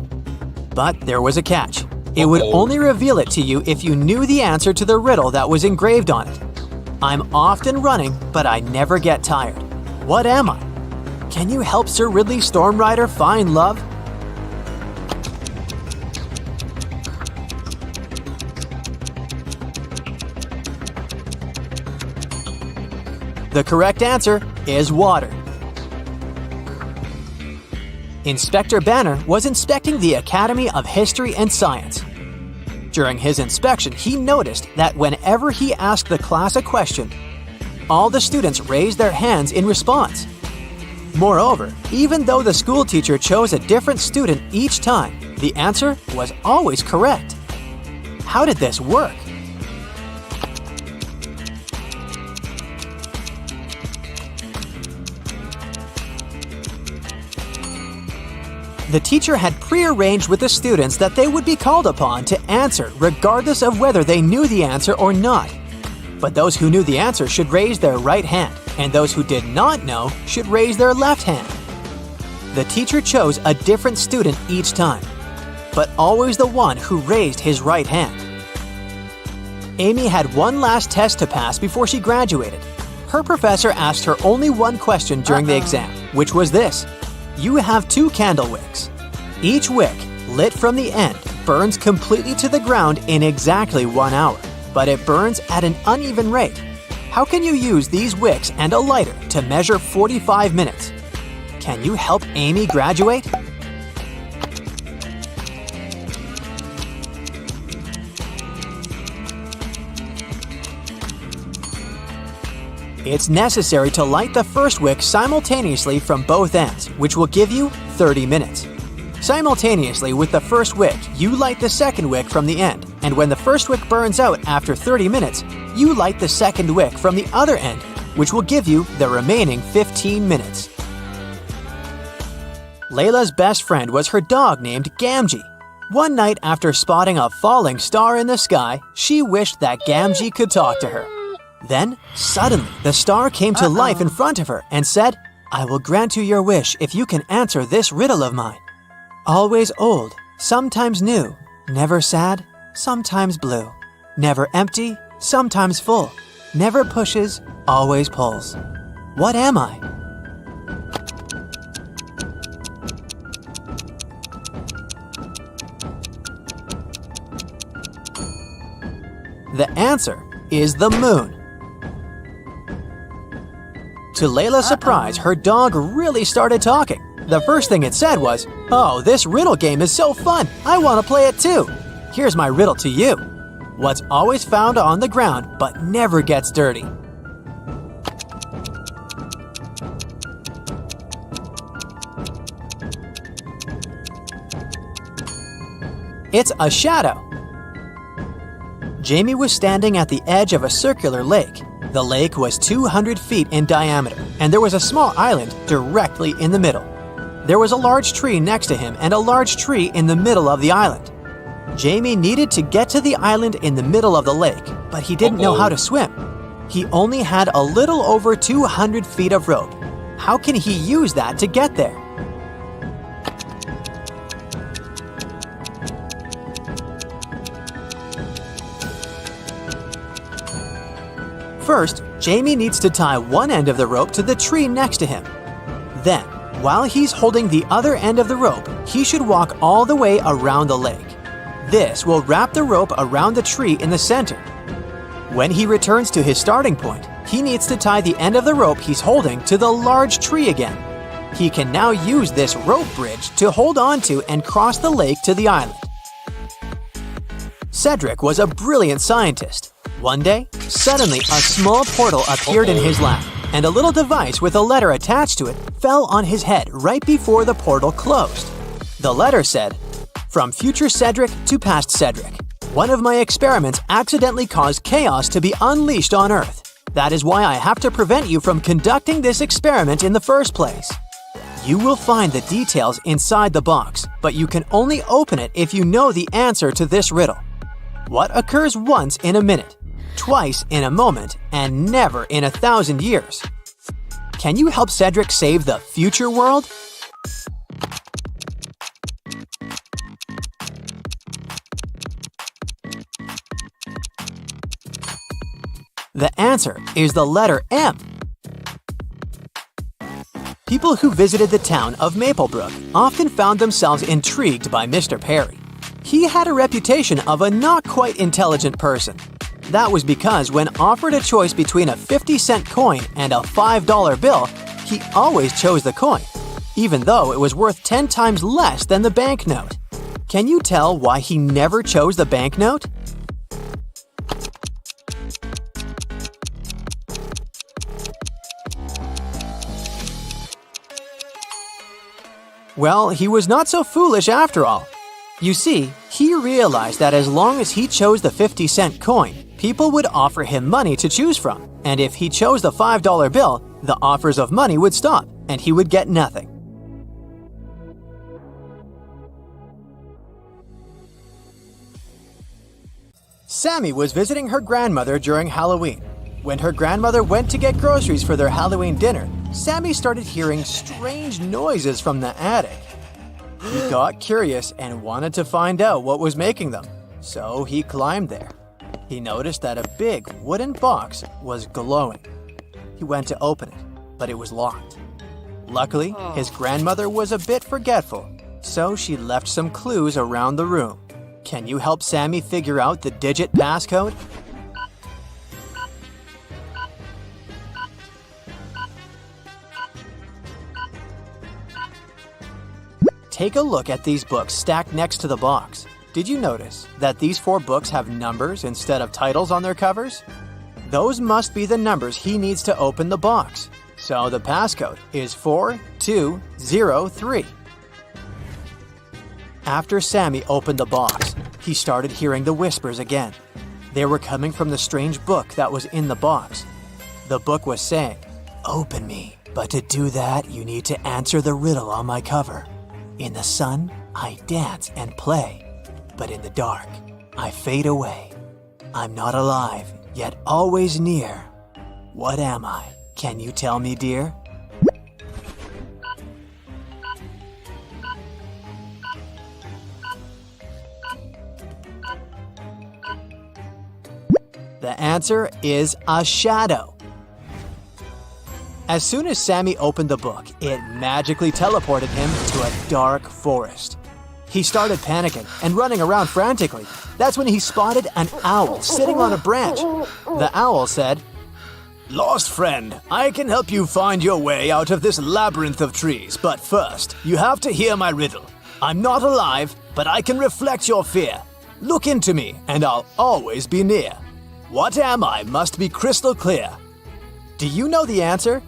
But there was a catch. It would only reveal it to you if you knew the answer to the riddle that was engraved on it. I'm often running, but I never get tired. What am I? Can you help Sir Ridley Stormrider find love? The correct answer is water. Inspector Banner was inspecting the Academy of History and Science. During his inspection, he noticed that whenever he asked the class a question, all the students raised their hands in response. Moreover, even though the school teacher chose a different student each time, the answer was always correct. How did this work? The teacher had prearranged with the students that they would be called upon to answer regardless of whether they knew the answer or not. But those who knew the answer should raise their right hand, and those who did not know should raise their left hand. The teacher chose a different student each time, but always the one who raised his right hand. Amy had one last test to pass before she graduated. Her professor asked her only one question during the exam, which was this. You have 2 candle wicks. Each wick, lit from the end, burns completely to the ground in exactly 1 hour, but it burns at an uneven rate. How can you use these wicks and a lighter to measure 45 minutes? Can you help Amy graduate? It's necessary to light the first wick simultaneously from both ends, which will give you 30 minutes. Simultaneously with the first wick, you light the second wick from the end, and when the first wick burns out after 30 minutes, you light the second wick from the other end, which will give you the remaining 15 minutes. Layla's best friend was her dog named Gamgee. One night after spotting a falling star in the sky, she wished that Gamgee could talk to her. Then, suddenly, the star came to life in front of her and said, I will grant you your wish if you can answer this riddle of mine. Always old, sometimes new, never sad, sometimes blue, never empty, sometimes full, never pushes, always pulls. What am I? The answer is the moon. To Layla's surprise, her dog really started talking. The first thing it said was, "Oh, this riddle game is so fun! I want to play it too! Here's my riddle to you. What's always found on the ground but never gets dirty?" It's a shadow. Jamie was standing at the edge of a circular lake. The lake was 200 feet in diameter, and there was a small island directly in the middle. There was a large tree next to him and a large tree in the middle of the island. Jamie needed to get to the island in the middle of the lake, but he didn't know how to swim. He only had a little over 200 feet of rope. How can he use that to get there? First, Jamie needs to tie one end of the rope to the tree next to him. Then, while he's holding the other end of the rope, he should walk all the way around the lake. This will wrap the rope around the tree in the center. When he returns to his starting point, he needs to tie the end of the rope he's holding to the large tree again. He can now use this rope bridge to hold on to and cross the lake to the island. Cedric was a brilliant scientist. One day, suddenly a small portal appeared in his lap, and a little device with a letter attached to it fell on his head right before the portal closed. The letter said, "From future Cedric to past Cedric. One of my experiments accidentally caused chaos to be unleashed on Earth. That is why I have to prevent you from conducting this experiment in the first place. You will find the details inside the box, but you can only open it if you know the answer to this riddle. What occurs once in a minute, twice in a moment, and never in 1,000 years? Can you help Cedric save the future world?" The answer is the letter M. People who visited the town of Maplebrook often found themselves intrigued by Mr. Perry. He had a reputation of a not quite intelligent person. That was because when offered a choice between a 50-cent coin and a $5 bill, he always chose the coin, even though it was worth 10 times less than the banknote. Can you tell why he never chose the banknote? Well, he was not so foolish after all. You see, he realized that as long as he chose the 50-cent coin, people would offer him money to choose from. And if he chose the $5 bill, the offers of money would stop, and he would get nothing. Sammy was visiting her grandmother during Halloween. When her grandmother went to get groceries for their Halloween dinner, Sammy started hearing strange noises from the attic. He got curious and wanted to find out what was making them, so he climbed there. He noticed that a big wooden box was glowing. He went to open it, but it was locked. Luckily, his grandmother was a bit forgetful, so she left some clues around the room. Can you help Sammy figure out the digit passcode? Take a look at these books stacked next to the box. Did you notice that these 4 books have numbers instead of titles on their covers? Those must be the numbers he needs to open the box. So the passcode is 4203. After Sammy opened the box, he started hearing the whispers again. They were coming from the strange book that was in the box. The book was saying, "Open me, but to do that you need to answer the riddle on my cover. In the sun, I dance and play, but in the dark, I fade away. I'm not alive, yet always near. What am I? Can you tell me, dear?" The answer is a shadow. As soon as Sammy opened the book, it magically teleported him to a dark forest. He started panicking and running around frantically. That's when he spotted an owl sitting on a branch. The owl said, "Lost friend, I can help you find your way out of this labyrinth of trees, but first, you have to hear my riddle. I'm not alive, but I can reflect your fear. Look into me, and I'll always be near. What am I must be crystal clear." Do you know the answer?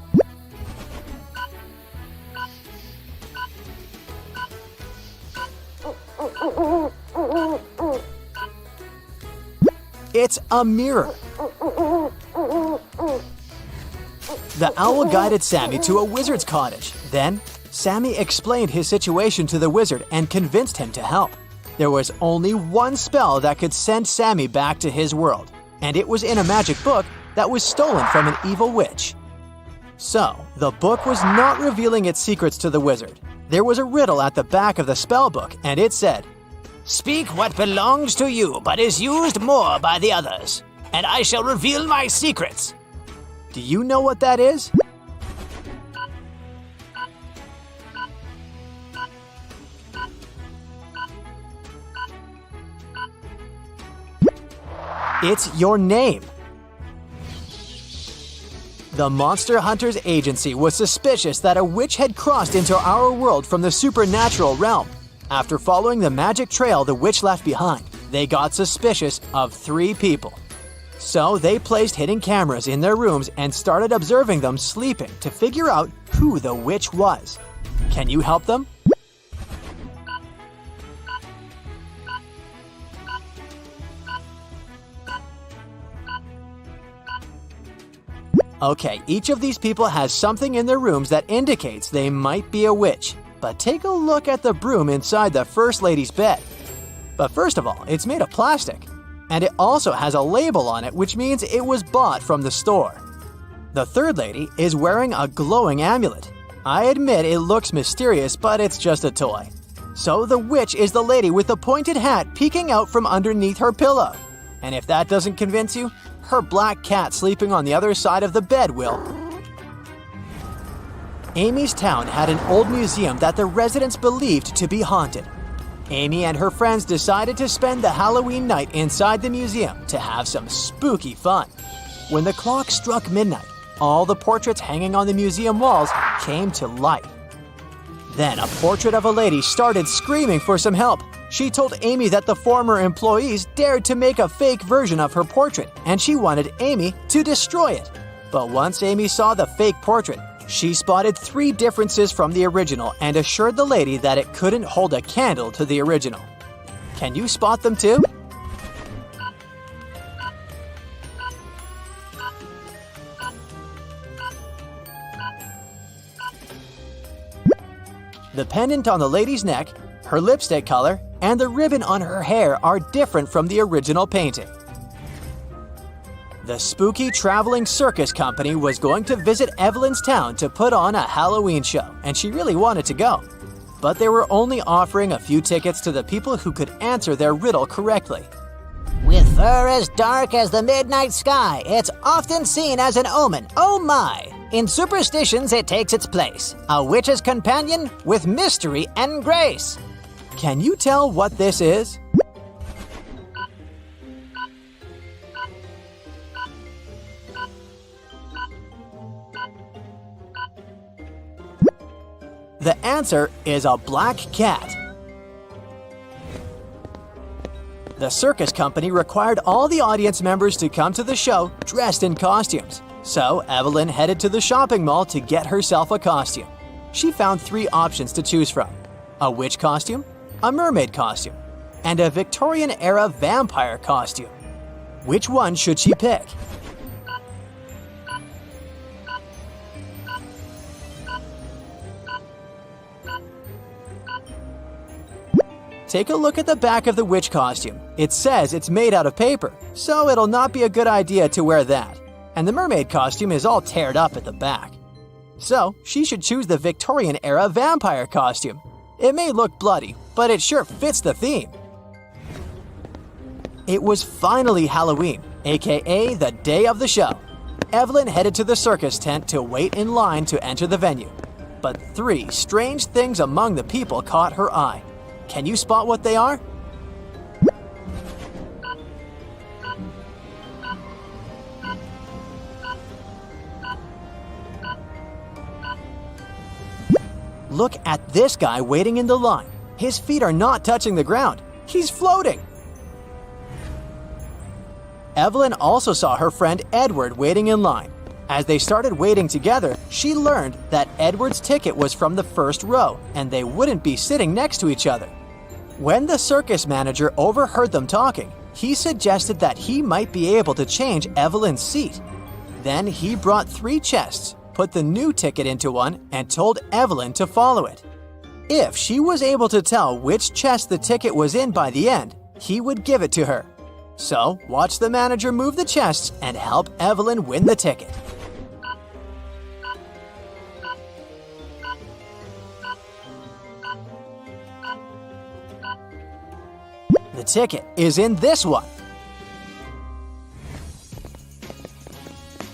It's a mirror. The owl guided Sammy to a wizard's cottage. Then, Sammy explained his situation to the wizard and convinced him to help. There was only one spell that could send Sammy back to his world, and it was in a magic book that was stolen from an evil witch. So, the book was not revealing its secrets to the wizard. There was a riddle at the back of the spell book, and it said, "Speak what belongs to you but is used more by the others, and I shall reveal my secrets." Do you know what that is? It's your name. The Monster Hunters Agency was suspicious that a witch had crossed into our world from the supernatural realm. After following the magic trail the witch left behind, they got suspicious of 3 people. So they placed hidden cameras in their rooms and started observing them sleeping to figure out who the witch was. Can you help them? Okay, each of these people has something in their rooms that indicates they might be a witch. But take a look at the broom inside the First Lady's bed. But first of all, it's made of plastic. And it also has a label on it, which means it was bought from the store. The third lady is wearing a glowing amulet. I admit it looks mysterious, but it's just a toy. So the witch is the lady with the pointed hat peeking out from underneath her pillow. And if that doesn't convince you, her black cat sleeping on the other side of the bed will. Amy's town had an old museum that the residents believed to be haunted. Amy and her friends decided to spend the Halloween night inside the museum to have some spooky fun. When the clock struck midnight, all the portraits hanging on the museum walls came to life. Then a portrait of a lady started screaming for some help. She told Amy that the former employees dared to make a fake version of her portrait, and she wanted Amy to destroy it. But once Amy saw the fake portrait, she spotted 3 differences from the original and assured the lady that it couldn't hold a candle to the original. Can you spot them too? The pendant on the lady's neck, her lipstick color, and the ribbon on her hair are different from the original painting. The spooky traveling circus company was going to visit Evelyn's town to put on a Halloween show, and she really wanted to go. But they were only offering a few tickets to the people who could answer their riddle correctly. With fur as dark as the midnight sky, it's often seen as an omen. Oh my! In superstitions, it takes its place. A witch's companion with mystery and grace. Can you tell what this is? The answer is a black cat. The circus company required all the audience members to come to the show dressed in costumes. So Evelyn headed to the shopping mall to get herself a costume. She found 3 options to choose from: a witch costume, a mermaid costume, and a Victorian-era vampire costume. Which one should she pick? Take a look at the back of the witch costume. It says it's made out of paper, so it'll not be a good idea to wear that. And the mermaid costume is all teared up at the back. So she should choose the Victorian-era vampire costume. It may look bloody, but it sure fits the theme. It was finally Halloween, aka the day of the show. Evelyn headed to the circus tent to wait in line to enter the venue. But 3 strange things among the people caught her eye. Can you spot what they are? Look at this guy waiting in the line. His feet are not touching the ground. He's floating. Evelyn also saw her friend Edward waiting in line. As they started waiting together, she learned that Edward's ticket was from the first row, and they wouldn't be sitting next to each other. When the circus manager overheard them talking, He suggested that he might be able to change Evelyn's seat. Then he brought 3 chests, put the new ticket into one, and told Evelyn to follow it. If she was able to tell which chest the ticket was in by the end, he would give it to her. So, watch the manager move the chests and help Evelyn win the ticket. The ticket is in this one.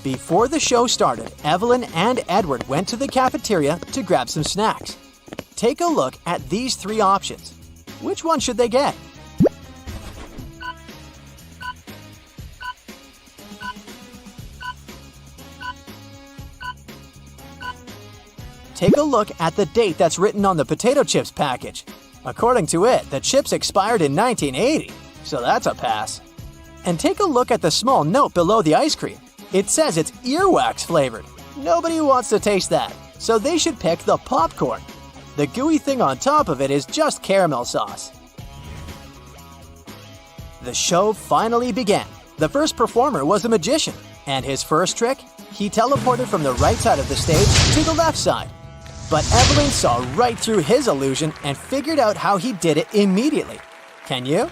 Before the show started, Evelyn and Edward went to the cafeteria to grab some snacks. Take a look at these 3 options. Which one should they get? Take a look at the date that's written on the potato chips package. According to it, the chips expired in 1980, so that's a pass. And take a look at the small note below the ice cream. It says it's earwax flavored. Nobody wants to taste that, so they should pick the popcorn. The gooey thing on top of it is just caramel sauce. The show finally began. The first performer was a magician, and his first trick, he teleported from the right side of the stage to the left side. But Evelyn saw right through his illusion and figured out how he did it immediately. Can you?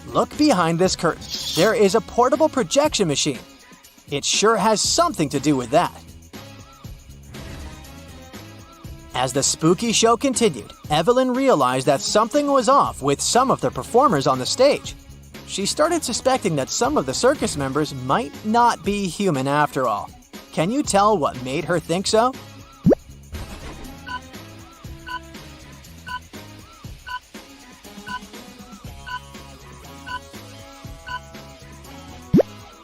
Look behind this curtain. There is a portable projection machine. It sure has something to do with that. As the spooky show continued, Evelyn realized that something was off with some of the performers on the stage. She started suspecting that some of the circus members might not be human after all. Can you tell what made her think so?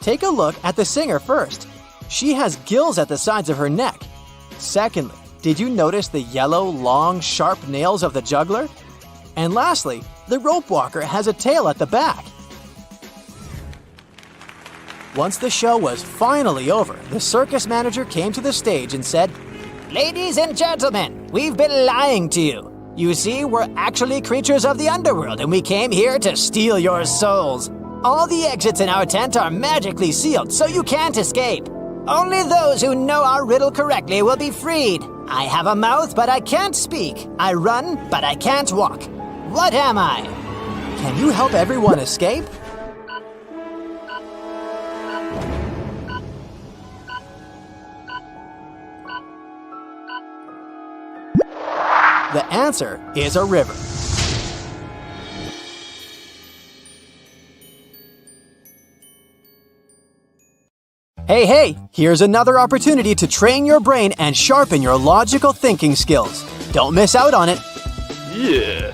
Take a look at the singer first. She has gills at the sides of her neck. Secondly, did you notice the yellow, long, sharp nails of the juggler? And lastly, the rope walker has a tail at the back. Once the show was finally over, the circus manager came to the stage and said, Ladies and gentlemen, we've been lying to you. You see, we're actually creatures of the underworld, and we came here to steal your souls. All the exits in our tent are magically sealed, so you can't escape. Only those who know our riddle correctly will be freed. I have a mouth, but I can't speak. I run, but I can't walk. What am I? Can you help everyone escape? The answer is a river. Hey, here's another opportunity to train your brain and sharpen your logical thinking skills. Don't miss out on it. Yeah.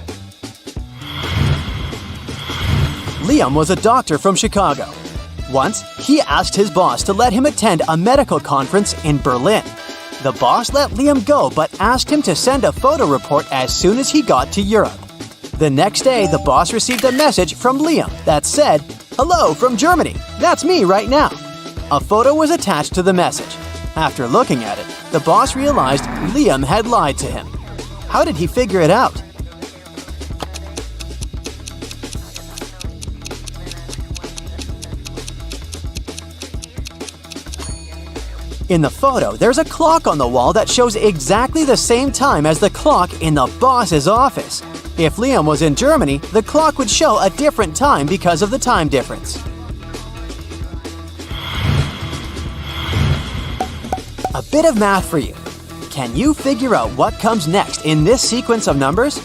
Liam was a doctor from Chicago. Once, he asked his boss to let him attend a medical conference in Berlin. The boss let Liam go but asked him to send a photo report as soon as he got to Europe. The next day, the boss received a message from Liam that said, "Hello from Germany, that's me right now." A photo was attached to the message. After looking at it, the boss realized Liam had lied to him. How did he figure it out? In the photo, there's a clock on the wall that shows exactly the same time as the clock in the boss's office. If Liam was in Germany, the clock would show a different time because of the time difference. A bit of math for you. Can you figure out what comes next in this sequence of numbers?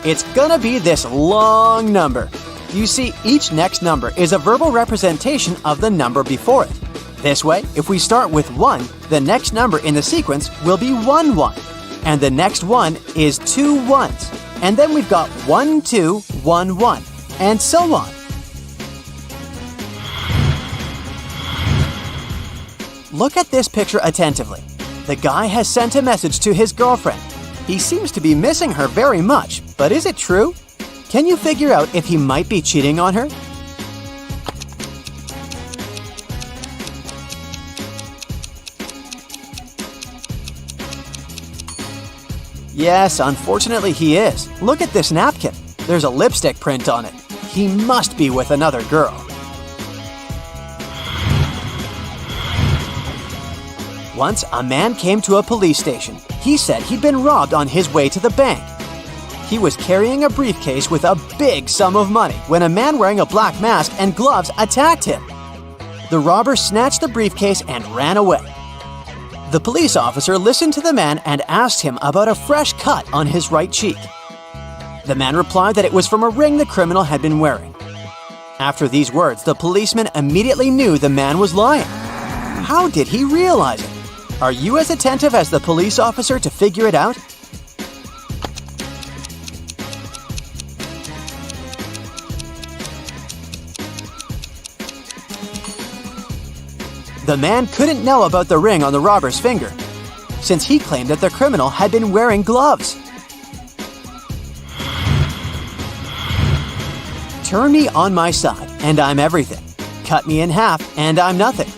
It's gonna be this long number. You see, each next number is a verbal representation of the number before it. This way, if we start with 1, the next number in the sequence will be 1, 1. And the next one is 2 ones. And then we've got 1, 2, 1, 1, and so on. Look at this picture attentively. The guy has sent a message to his girlfriend. He seems to be missing her very much, but is it true? Can you figure out if he might be cheating on her? Yes, unfortunately he is. Look at this napkin. There's a lipstick print on it. He must be with another girl. Once, a man came to a police station. He said he'd been robbed on his way to the bank. He was carrying a briefcase with a big sum of money when a man wearing a black mask and gloves attacked him. The robber snatched the briefcase and ran away. The police officer listened to the man and asked him about a fresh cut on his right cheek. The man replied that it was from a ring the criminal had been wearing. After these words, the policeman immediately knew the man was lying. How did he realize it? Are you as attentive as the police officer to figure it out? The man couldn't know about the ring on the robber's finger, since he claimed that the criminal had been wearing gloves. Turn me on my side, and I'm everything. Cut me in half, and I'm nothing.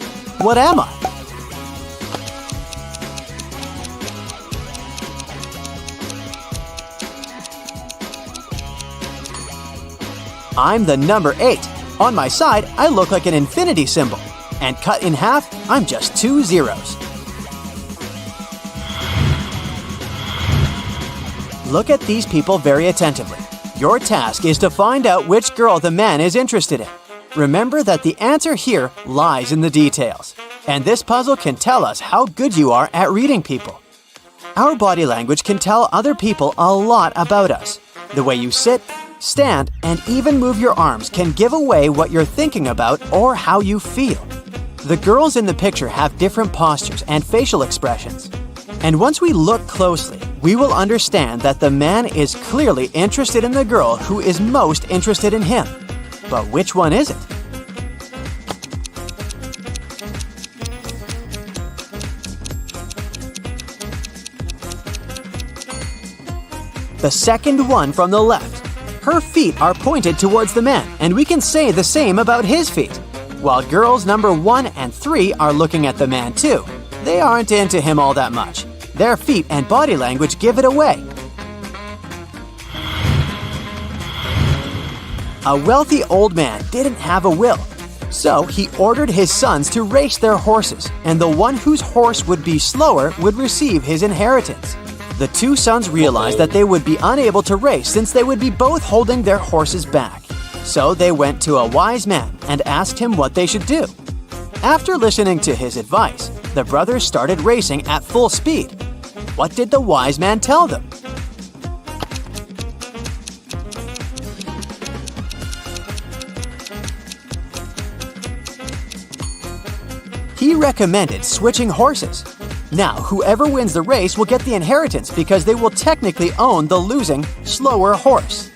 What am I? I'm the number 8. On my side, I look like an infinity symbol. And cut in half, I'm just 2 zeros. Look at these people very attentively. Your task is to find out which girl the man is interested in. Remember that the answer here lies in the details. And this puzzle can tell us how good you are at reading people. Our body language can tell other people a lot about us. The way you sit, stand, and even move your arms can give away what you're thinking about or how you feel. The girls in the picture have different postures and facial expressions. And once we look closely, we will understand that the man is clearly interested in the girl who is most interested in him. But which one is it? The second one from the left. Her feet are pointed towards the man, and we can say the same about his feet. While girls number 1 and 3 are looking at the man too. They aren't into him all that much. Their feet and body language give it away. A wealthy old man didn't have a will, so he ordered his sons to race their horses, and the one whose horse would be slower would receive his inheritance. The 2 sons realized that they would be unable to race since they would be both holding their horses back. So they went to a wise man and asked him what they should do. After listening to his advice, the brothers started racing at full speed. What did the wise man tell them? He recommended switching horses. Now, whoever wins the race will get the inheritance because they will technically own the losing, slower horse.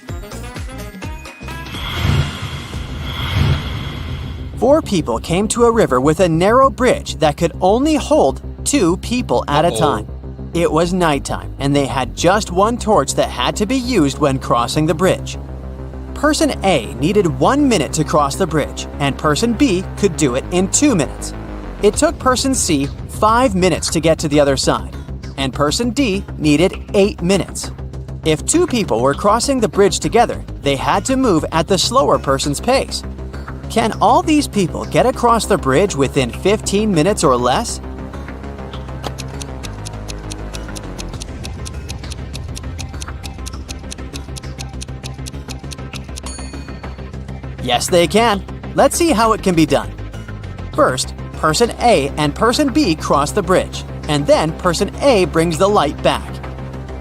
4 people came to a river with a narrow bridge that could only hold 2 people at a time. It was nighttime, and they had just one torch that had to be used when crossing the bridge. Person A needed 1 minute to cross the bridge, and person B could do it in 2 minutes. It took person C 5 minutes to get to the other side, and person D needed 8 minutes. If 2 people were crossing the bridge together, they had to move at the slower person's pace. Can all these people get across the bridge within 15 minutes or less? Yes, they can. Let's see how it can be done. First, person A and person B cross the bridge, and then person A brings the light back.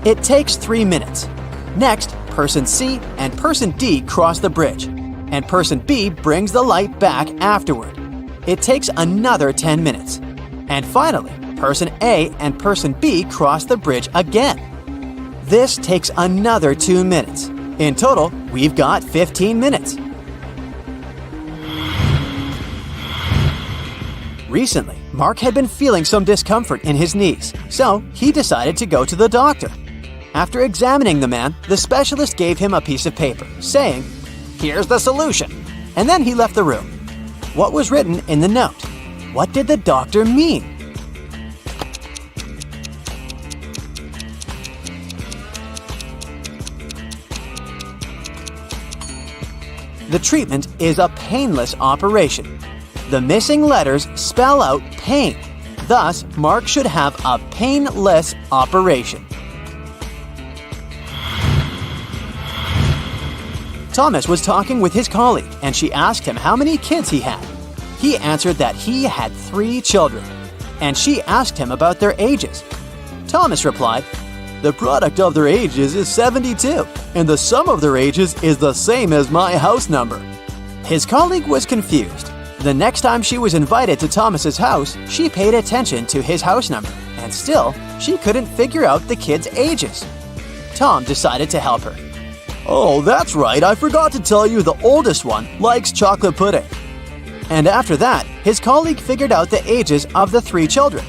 It takes 3 minutes. Next, person C and person D cross the bridge, and person B brings the light back afterward. It takes another 10 minutes. And finally, person A and person B cross the bridge again. This takes another 2 minutes. In total, we've got 15 minutes. Recently, Mark had been feeling some discomfort in his knees, so he decided to go to the doctor. After examining the man, the specialist gave him a piece of paper, saying, "Here's the solution," and then he left the room. What was written in the note? What did the doctor mean? The treatment is a painless operation. The missing letters spell out pain. Thus, Mark should have a painless operation. Thomas was talking with his colleague, and she asked him how many kids he had. He answered that he had 3 children, and she asked him about their ages. Thomas replied, "The product of their ages is 72, and the sum of their ages is the same as my house number." His colleague was confused. The next time she was invited to Thomas's house, she paid attention to his house number, and still, she couldn't figure out the kids' ages. Tom decided to help her. "Oh, that's right, I forgot to tell you the oldest one likes chocolate pudding." And after that, his colleague figured out the ages of the 3 children.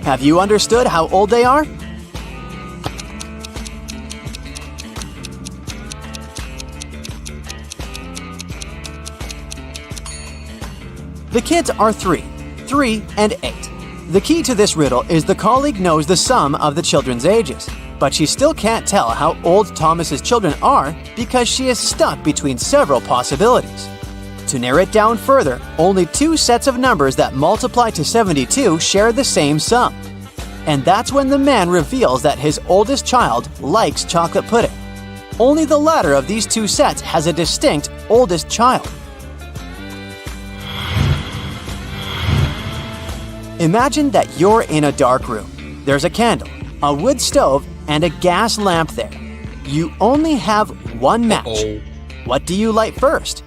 Have you understood how old they are? The kids are 3, 3, and 8. The key to this riddle is the colleague knows the sum of the children's ages, but she still can't tell how old Thomas's children are because she is stuck between several possibilities. To narrow it down further, only 2 sets of numbers that multiply to 72 share the same sum. And that's when the man reveals that his oldest child likes chocolate pudding. Only the latter of these 2 sets has a distinct oldest child. Imagine that you're in a dark room. There's a candle, a wood stove, and a gas lamp there. You only have 1 match. What do you light first?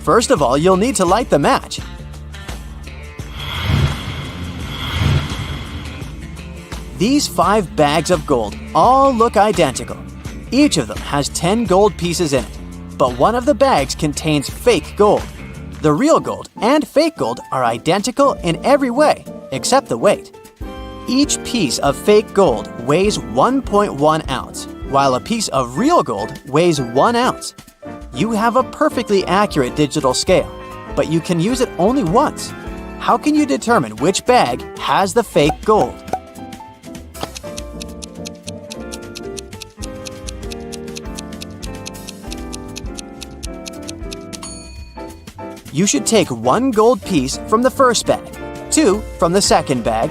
First of all, you'll need to light the match. These 5 bags of gold all look identical. Each of them has 10 gold pieces in it, but one of the bags contains fake gold. The real gold and fake gold are identical in every way, except the weight. Each piece of fake gold weighs 1.1 ounce, while a piece of real gold weighs 1 ounce. You have a perfectly accurate digital scale, but you can use it only once. How can you determine which bag has the fake gold? You should take 1 gold piece from the first bag, 2 from the second bag,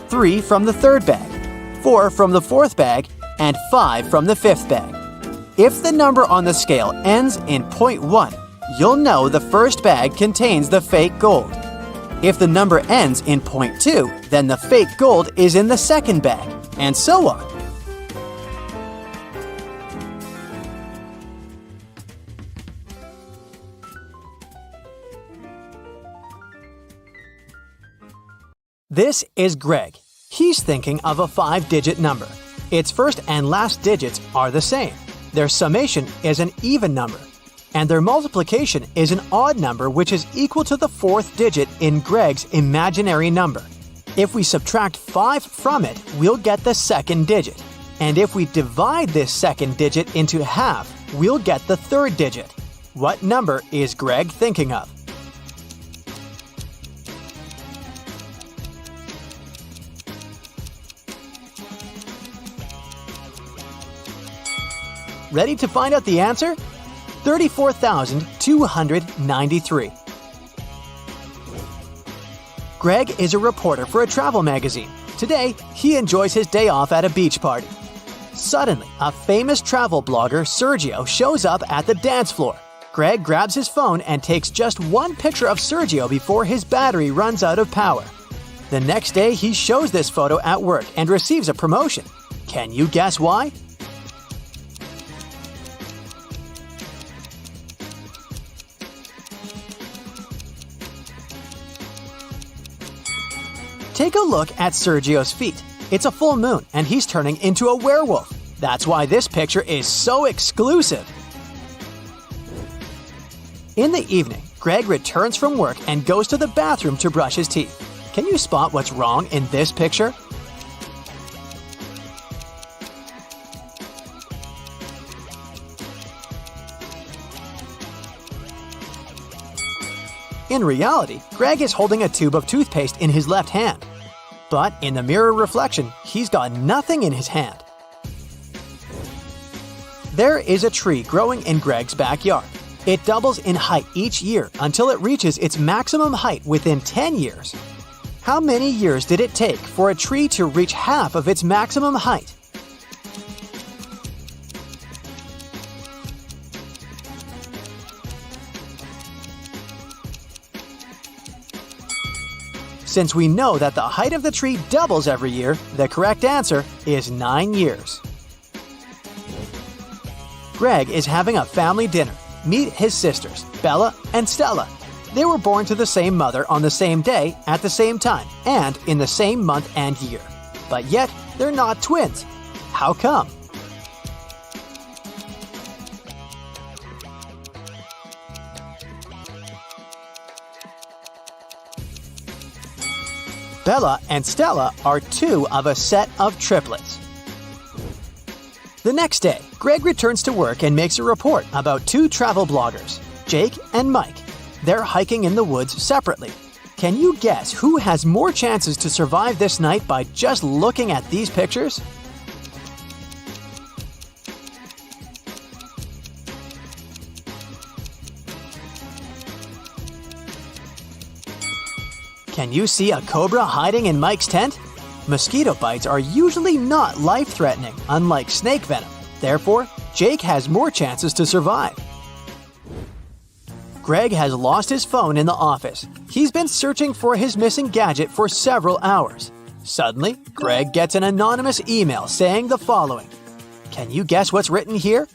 3 from the third bag, 4 from the fourth bag, and 5 from the fifth bag. If the number on the scale ends in 0.1, you'll know the first bag contains the fake gold. If the number ends in 0.2, then the fake gold is in the second bag, and so on. This is Greg. He's thinking of a 5-digit number. Its first and last digits are the same. Their summation is an even number, and their multiplication is an odd number which is equal to the 4th digit in Greg's imaginary number. If we subtract 5 from it, we'll get the second digit. And if we divide this second digit into half, we'll get the third digit. What number is Greg thinking of? Ready to find out the answer? 34,293. Greg is a reporter for a travel magazine. Today, he enjoys his day off at a beach party. Suddenly, a famous travel blogger, Sergio, shows up at the dance floor. Greg grabs his phone and takes just 1 picture of Sergio before his battery runs out of power. The next day, he shows this photo at work and receives a promotion. Can you guess why? Take a look at Sergio's feet. It's a full moon, and he's turning into a werewolf. That's why this picture is so exclusive. In the evening, Greg returns from work and goes to the bathroom to brush his teeth. Can you spot what's wrong in this picture? In reality, Greg is holding a tube of toothpaste in his left hand. But in the mirror reflection, he's got nothing in his hand. There is a tree growing in Greg's backyard. It doubles in height each year until it reaches its maximum height within 10 years. How many years did it take for a tree to reach half of its maximum height? Since we know that the height of the tree doubles every year, the correct answer is 9 years. Greg is having a family dinner. Meet his sisters, Bella and Stella. They were born to the same mother on the same day, at the same time, and in the same month and year. But yet, they're not twins. How come? Bella and Stella are two of a set of triplets. The next day, Greg returns to work and makes a report about two travel bloggers, Jake and Mike. They're hiking in the woods separately. Can you guess who has more chances to survive this night by just looking at these pictures? Can you see a cobra hiding in Mike's tent? Mosquito bites are usually not life-threatening, unlike snake venom. Therefore, Jake has more chances to survive. Greg has lost his phone in the office. He's been searching for his missing gadget for several hours. Suddenly, Greg gets an anonymous email saying the following. Can you guess what's written here?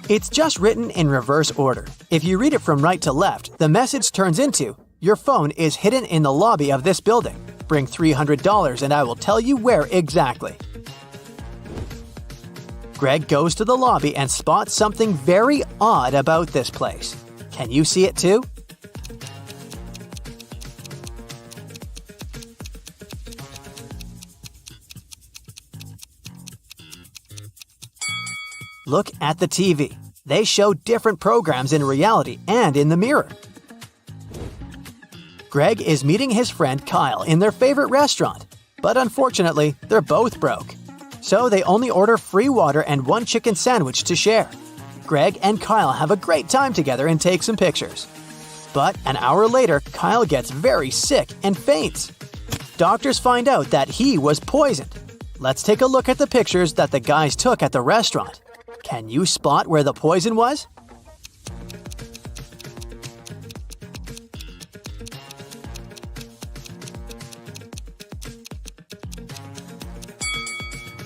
It's just written in reverse order. If you read it from right to left, the message turns into, your phone is hidden in the lobby of this building. Bring $300 and I will tell you where exactly. Greg goes to the lobby and spots something very odd about this place. Can you see it too? Look at the TV. They show different programs in reality and in the mirror. Greg is meeting his friend Kyle in their favorite restaurant, but unfortunately, they're both broke. So they only order free water and one chicken sandwich to share. Greg and Kyle have a great time together and take some pictures. But an hour later, Kyle gets very sick and faints. Doctors find out that he was poisoned. Let's take a look at the pictures that the guys took at the restaurant. Can you spot where the poison was?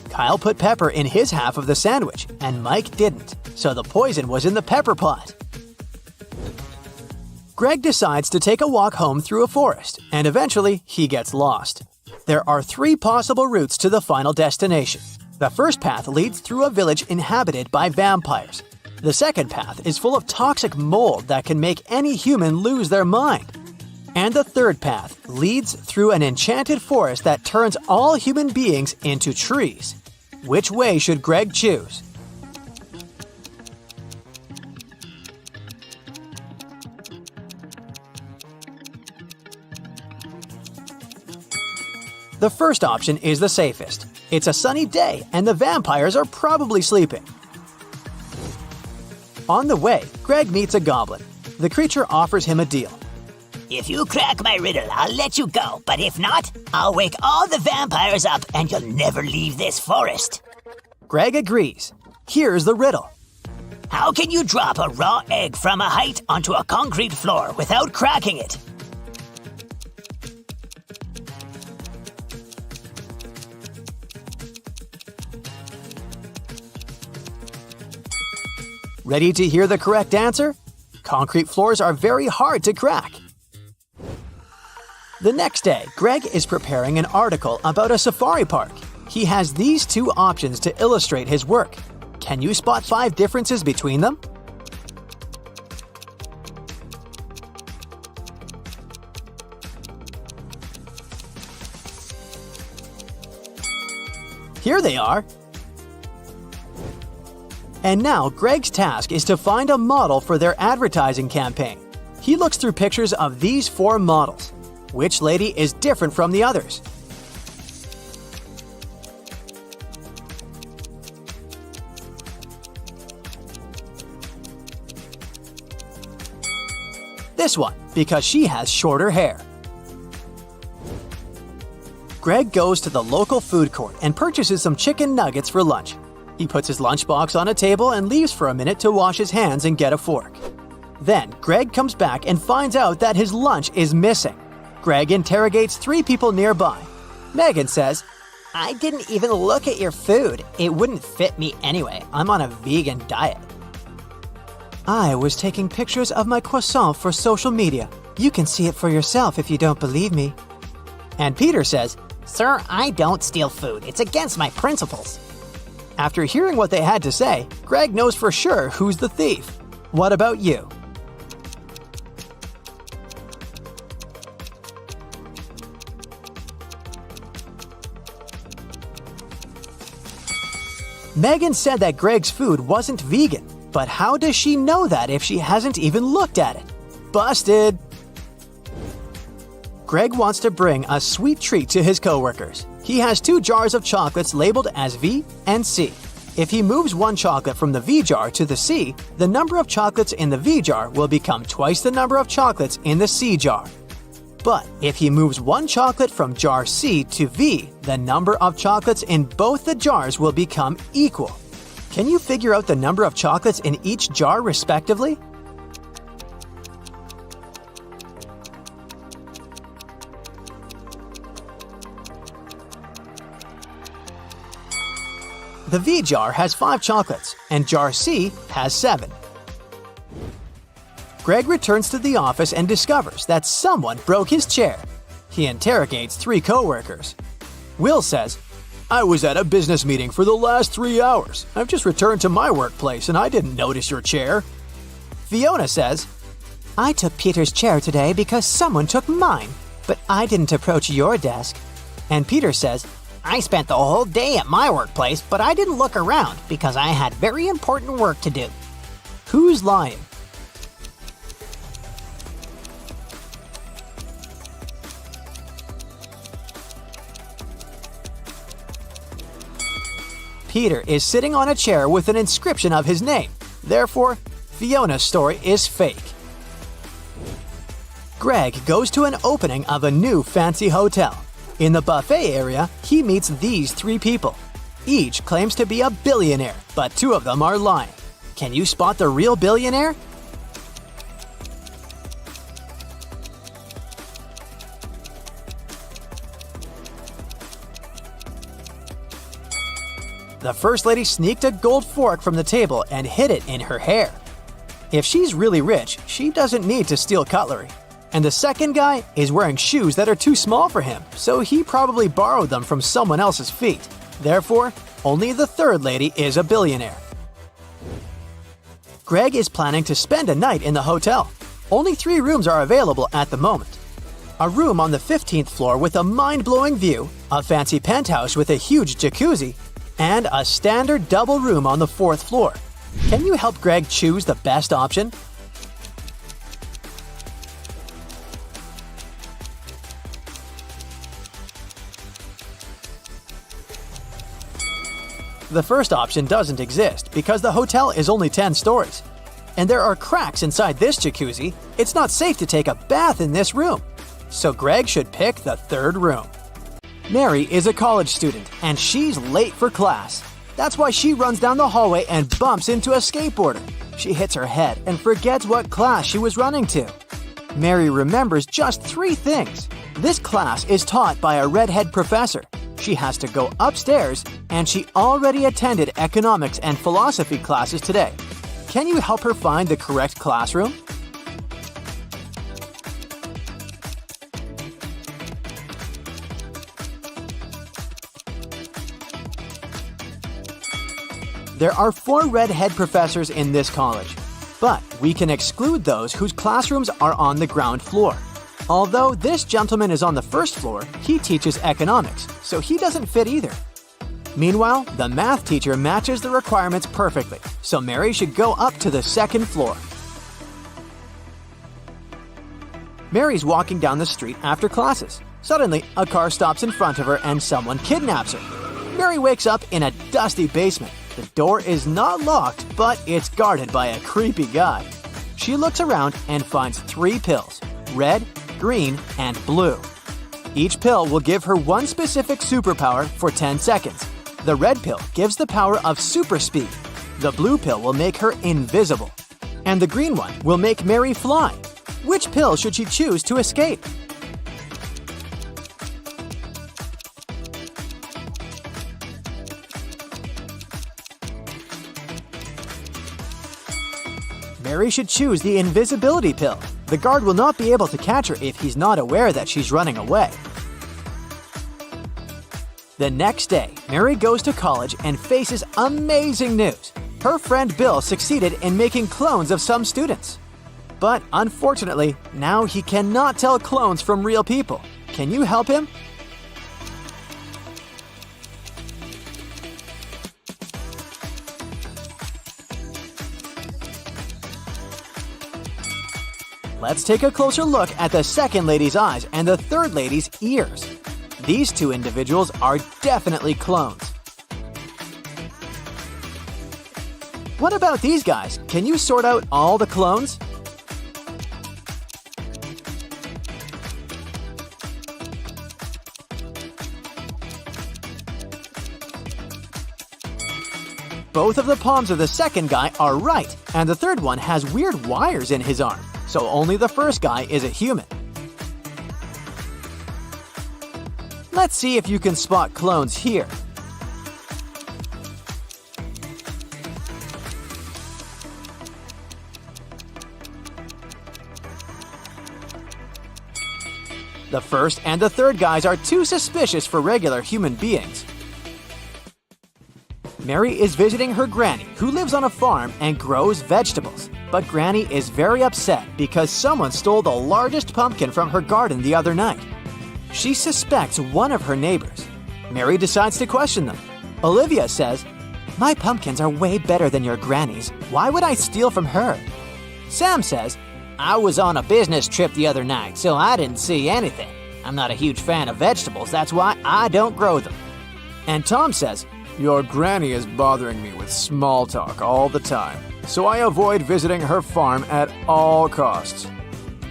Kyle put pepper in his half of the sandwich, and Mike didn't, so the poison was in the pepper pot. Greg decides to take a walk home through a forest, and eventually he gets lost. There are 3 possible routes to the final destination. The first path leads through a village inhabited by vampires. The second path is full of toxic mold that can make any human lose their mind. And the third path leads through an enchanted forest that turns all human beings into trees. Which way should Greg choose? The first option is the safest. It's a sunny day and the vampires are probably sleeping. On the way, Greg meets a goblin. The creature offers him a deal. If you crack my riddle, I'll let you go, but if not, I'll wake all the vampires up and you'll never leave this forest. Greg agrees. Here's the riddle. How can you drop a raw egg from a height onto a concrete floor without cracking it? Ready to hear the correct answer? Concrete floors are very hard to crack. The next day, Greg is preparing an article about a safari park. He has these two options to illustrate his work. Can you spot 5 differences between them? Here they are! And now Greg's task is to find a model for their advertising campaign. He looks through pictures of these 4 models. Which lady is different from the others? This one, because she has shorter hair. Greg goes to the local food court and purchases some chicken nuggets for lunch. He puts his lunchbox on a table and leaves for a minute to wash his hands and get a fork. Then, Greg comes back and finds out that his lunch is missing. Greg interrogates 3 people nearby. Megan says, I didn't even look at your food. It wouldn't fit me anyway. I'm on a vegan diet. I was taking pictures of my croissant for social media. You can see it for yourself if you don't believe me. And Peter says, Sir, I don't steal food. It's against my principles. After hearing what they had to say, Greg knows for sure who's the thief. What about you? Megan said that Greg's food wasn't vegan, but how does she know that if she hasn't even looked at it? Busted! Greg wants to bring a sweet treat to his coworkers. He has 2 jars of chocolates labeled as V and C. If he moves one chocolate from the V jar to the C, the number of chocolates in the V jar will become twice the number of chocolates in the C jar. But if he moves one chocolate from jar C to V, the number of chocolates in both the jars will become equal. Can you figure out the number of chocolates in each jar respectively? The V jar has 5 chocolates, and jar C has 7. Greg returns to the office and discovers that someone broke his chair. He interrogates 3 coworkers. Will says, I was at a business meeting for the last 3 hours. I've just returned to my workplace and I didn't notice your chair. Fiona says, I took Peter's chair today because someone took mine, but I didn't approach your desk. And Peter says, I spent the whole day at my workplace, but I didn't look around because I had very important work to do. Who's lying? Peter is sitting on a chair with an inscription of his name. Therefore, Fiona's story is fake. Greg goes to an opening of a new fancy hotel. In the buffet area, he meets these 3 people. Each claims to be a billionaire, but 2 of them are lying. Can you spot the real billionaire? The first lady sneaked a gold fork from the table and hid it in her hair. If she's really rich, she doesn't need to steal cutlery. And the second guy is wearing shoes that are too small for him, so he probably borrowed them from someone else's feet. Therefore, only the third lady is a billionaire. Greg is planning to spend a night in the hotel. Only 3 rooms are available at the moment. A room on the 15th floor with a mind-blowing view, a fancy penthouse with a huge jacuzzi, and a standard double room on the 4th floor. Can you help Greg choose the best option? The first option doesn't exist because the hotel is only 10 stories. And there are cracks inside this jacuzzi. It's not safe to take a bath in this room. So Greg should pick the 3rd room. Mary is a college student and she's late for class. That's why she runs down the hallway and bumps into a skateboarder. She hits her head and forgets what class she was running to. Mary remembers just 3 things. This class is taught by a redhead professor. She has to go upstairs, and she already attended economics and philosophy classes today. Can you help her find the correct classroom? There are 4 redhead professors in this college, but we can exclude those whose classrooms are on the ground floor. Although this gentleman is on the first floor, he teaches economics, so he doesn't fit either. Meanwhile, the math teacher matches the requirements perfectly, so Mary should go up to the second floor. Mary's walking down the street after classes. Suddenly, a car stops in front of her and someone kidnaps her. Mary wakes up in a dusty basement. The door is not locked, but it's guarded by a creepy guy. She looks around and finds 3 pills: red, green, and blue. Each pill will give her one specific superpower for 10 seconds. The red pill gives the power of super speed. The blue pill will make her invisible. And the green one will make Mary fly. Which pill should she choose to escape? Mary should choose the invisibility pill. The guard will not be able to catch her if he's not aware that she's running away. The next day, Mary goes to college and faces amazing news. Her friend Bill succeeded in making clones of some students. But unfortunately, now he cannot tell clones from real people. Can you help him? Let's take a closer look at the second lady's eyes and the third lady's ears. These 2 individuals are definitely clones. What about these guys? Can you sort out all the clones? Both of the palms of the second guy are right, and the third one has weird wires in his arm, so only the first guy is a human. Let's see if you can spot clones here. The first and the third guys are too suspicious for regular human beings. Mary is visiting her granny, who lives on a farm and grows vegetables. But Granny is very upset because someone stole the largest pumpkin from her garden the other night. She suspects one of her neighbors. Mary decides to question them. Olivia says, "My pumpkins are way better than your granny's. Why would I steal from her?" Sam says, "I was on a business trip the other night, so I didn't see anything. I'm not a huge fan of vegetables, that's why I don't grow them." And Tom says, "Your granny is bothering me with small talk all the time, so I avoid visiting her farm at all costs."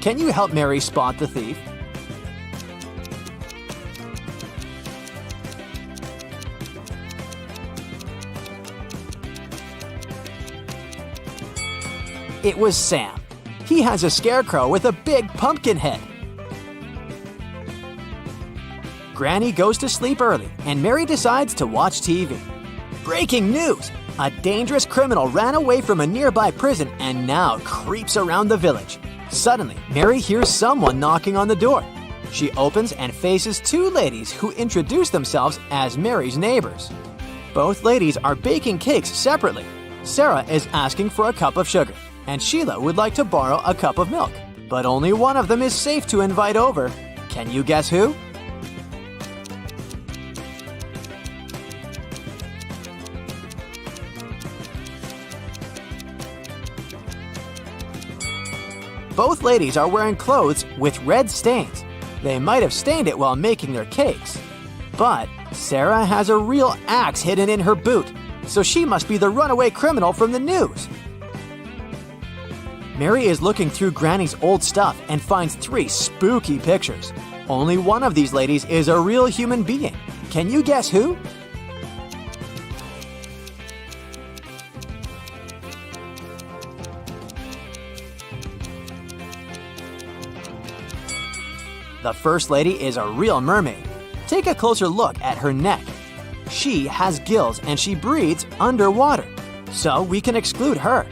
Can you help Mary spot the thief? It was Sam. He has a scarecrow with a big pumpkin head. Granny goes to sleep early, and Mary decides to watch TV. Breaking news! A dangerous criminal ran away from a nearby prison and now creeps around the village. Suddenly, Mary hears someone knocking on the door. She opens and faces 2 ladies who introduce themselves as Mary's neighbors. Both ladies are baking cakes separately. Sarah is asking for a cup of sugar, and Sheila would like to borrow a cup of milk. But only one of them is safe to invite over. Can you guess who? Both ladies are wearing clothes with red stains. They might have stained it while making their cakes. But Sarah has a real axe hidden in her boot, so she must be the runaway criminal from the news. Mary is looking through Granny's old stuff and finds 3 spooky pictures. Only one of these ladies is a real human being. Can you guess who? The first lady is a real mermaid. Take a closer look at her neck. She has gills and she breathes underwater, so we can exclude her.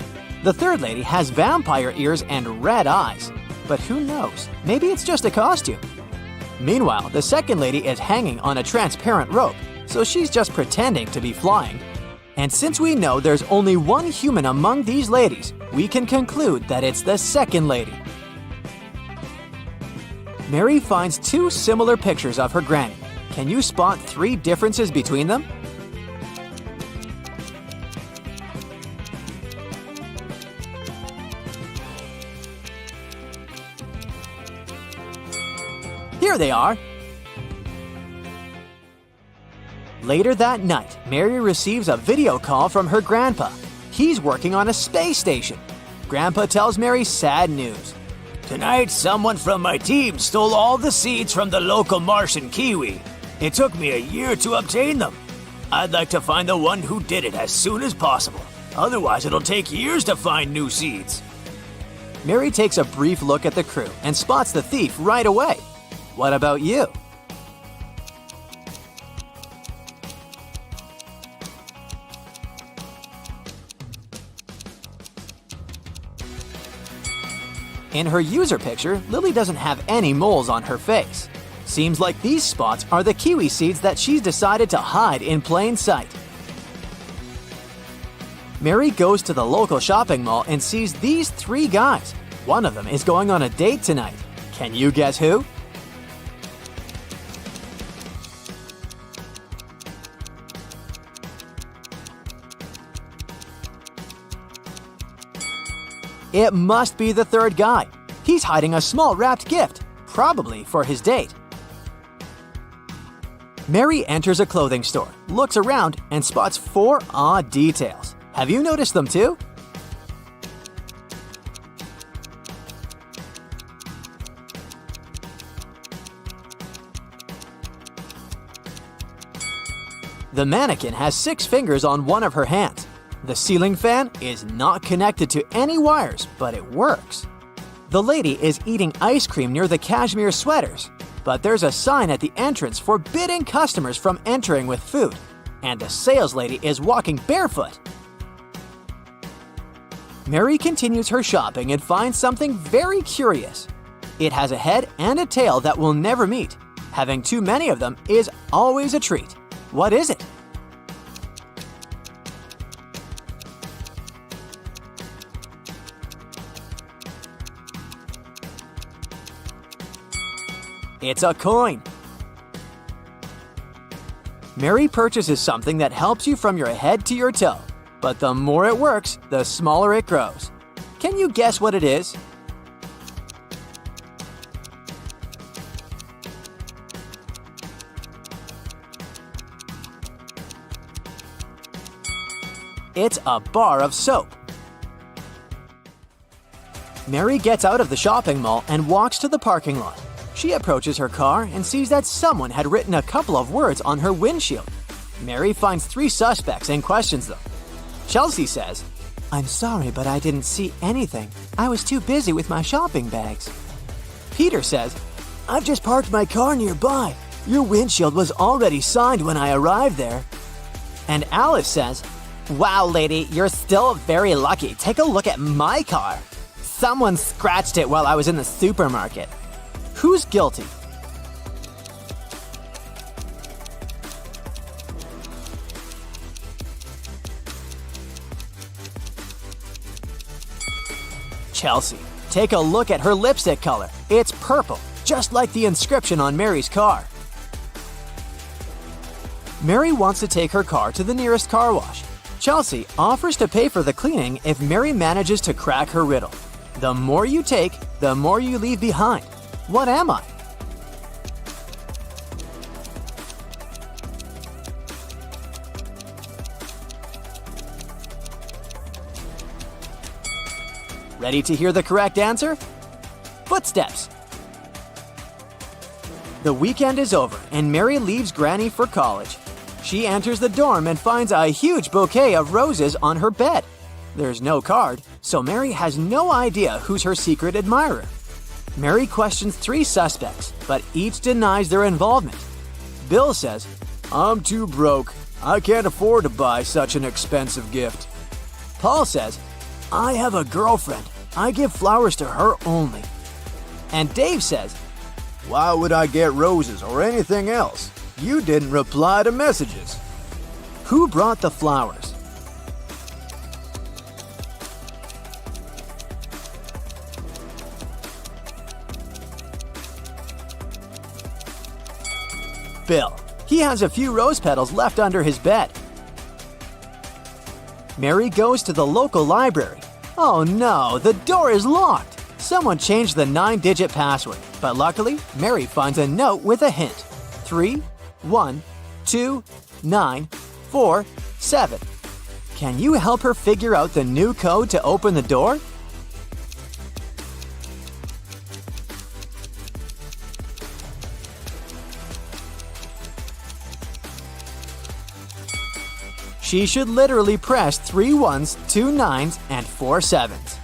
The third lady has vampire ears and red eyes, but who knows, maybe it's just a costume. Meanwhile, the second lady is hanging on a transparent rope, so she's just pretending to be flying. And since we know there's only one human among these ladies, we can conclude that it's the second lady. Mary finds two similar pictures of her granny. Can you spot three differences between them? Here they are. Later that night, Mary receives a video call from her grandpa. He's working on a space station. Grandpa tells Mary sad news. Tonight, someone from my team stole all the seeds from the local Martian kiwi. It took me a year to obtain them. I'd like to find the one who did it as soon as possible. Otherwise, it'll take years to find new seeds. Mary takes a brief look at the crew and spots the thief right away. What about you? In her user picture, Lily doesn't have any moles on her face. Seems like these spots are the kiwi seeds that she's decided to hide in plain sight. Mary goes to the local shopping mall and sees these three guys. One of them is going on a date tonight. Can you guess who? It must be the third guy. He's hiding a small wrapped gift, probably for his date. Mary enters a clothing store, looks around, and spots four odd details. Have you noticed them too? The mannequin has 6 fingers on one of her hands. The ceiling fan is not connected to any wires, but it works. The lady is eating ice cream near the cashmere sweaters, but there's a sign at the entrance forbidding customers from entering with food, and the sales lady is walking barefoot. Mary continues her shopping and finds something very curious. It has a head and a tail that will never meet. Having too many of them is always a treat. What is it? It's a coin. Mary purchases something that helps you from your head to your toe, but the more it works, the smaller it grows. Can you guess what it is? It's a bar of soap. Mary gets out of the shopping mall and walks to the parking lot. She approaches her car and sees that someone had written a couple of words on her windshield. Mary finds 3 suspects and questions them. Chelsea says, "I'm sorry, but I didn't see anything. I was too busy with my shopping bags." Peter says, "I've just parked my car nearby. Your windshield was already signed when I arrived there." And Alice says, "Wow, lady, you're still very lucky. Take a look at my car. Someone scratched it while I was in the supermarket." Who's guilty? Chelsea. Take a look at her lipstick color. It's purple, just like the inscription on Mary's car. Mary wants to take her car to the nearest car wash. Chelsea offers to pay for the cleaning if Mary manages to crack her riddle. The more you take, the more you leave behind. What am I? Ready to hear the correct answer? Footsteps. The weekend is over and Mary leaves Granny for college. She enters the dorm and finds a huge bouquet of roses on her bed. There's no card, so Mary has no idea who's her secret admirer. Mary questions 3 suspects, but each denies their involvement. Bill says, "I'm too broke. I can't afford to buy such an expensive gift." Paul says, "I have a girlfriend. I give flowers to her only." And Dave says, "Why would I get roses or anything else? You didn't reply to messages." Who brought the flowers? Bill. He has a few rose petals left under his bed. Mary goes to the local library. Oh no, the door is locked. Someone changed the 9-digit password, but luckily, Mary finds a note with a hint. 3, 1, 2, 9, 4, 7. Can you help her figure out the new code to open the door? She should literally press 3 1s, 2 9s, and 4 7s.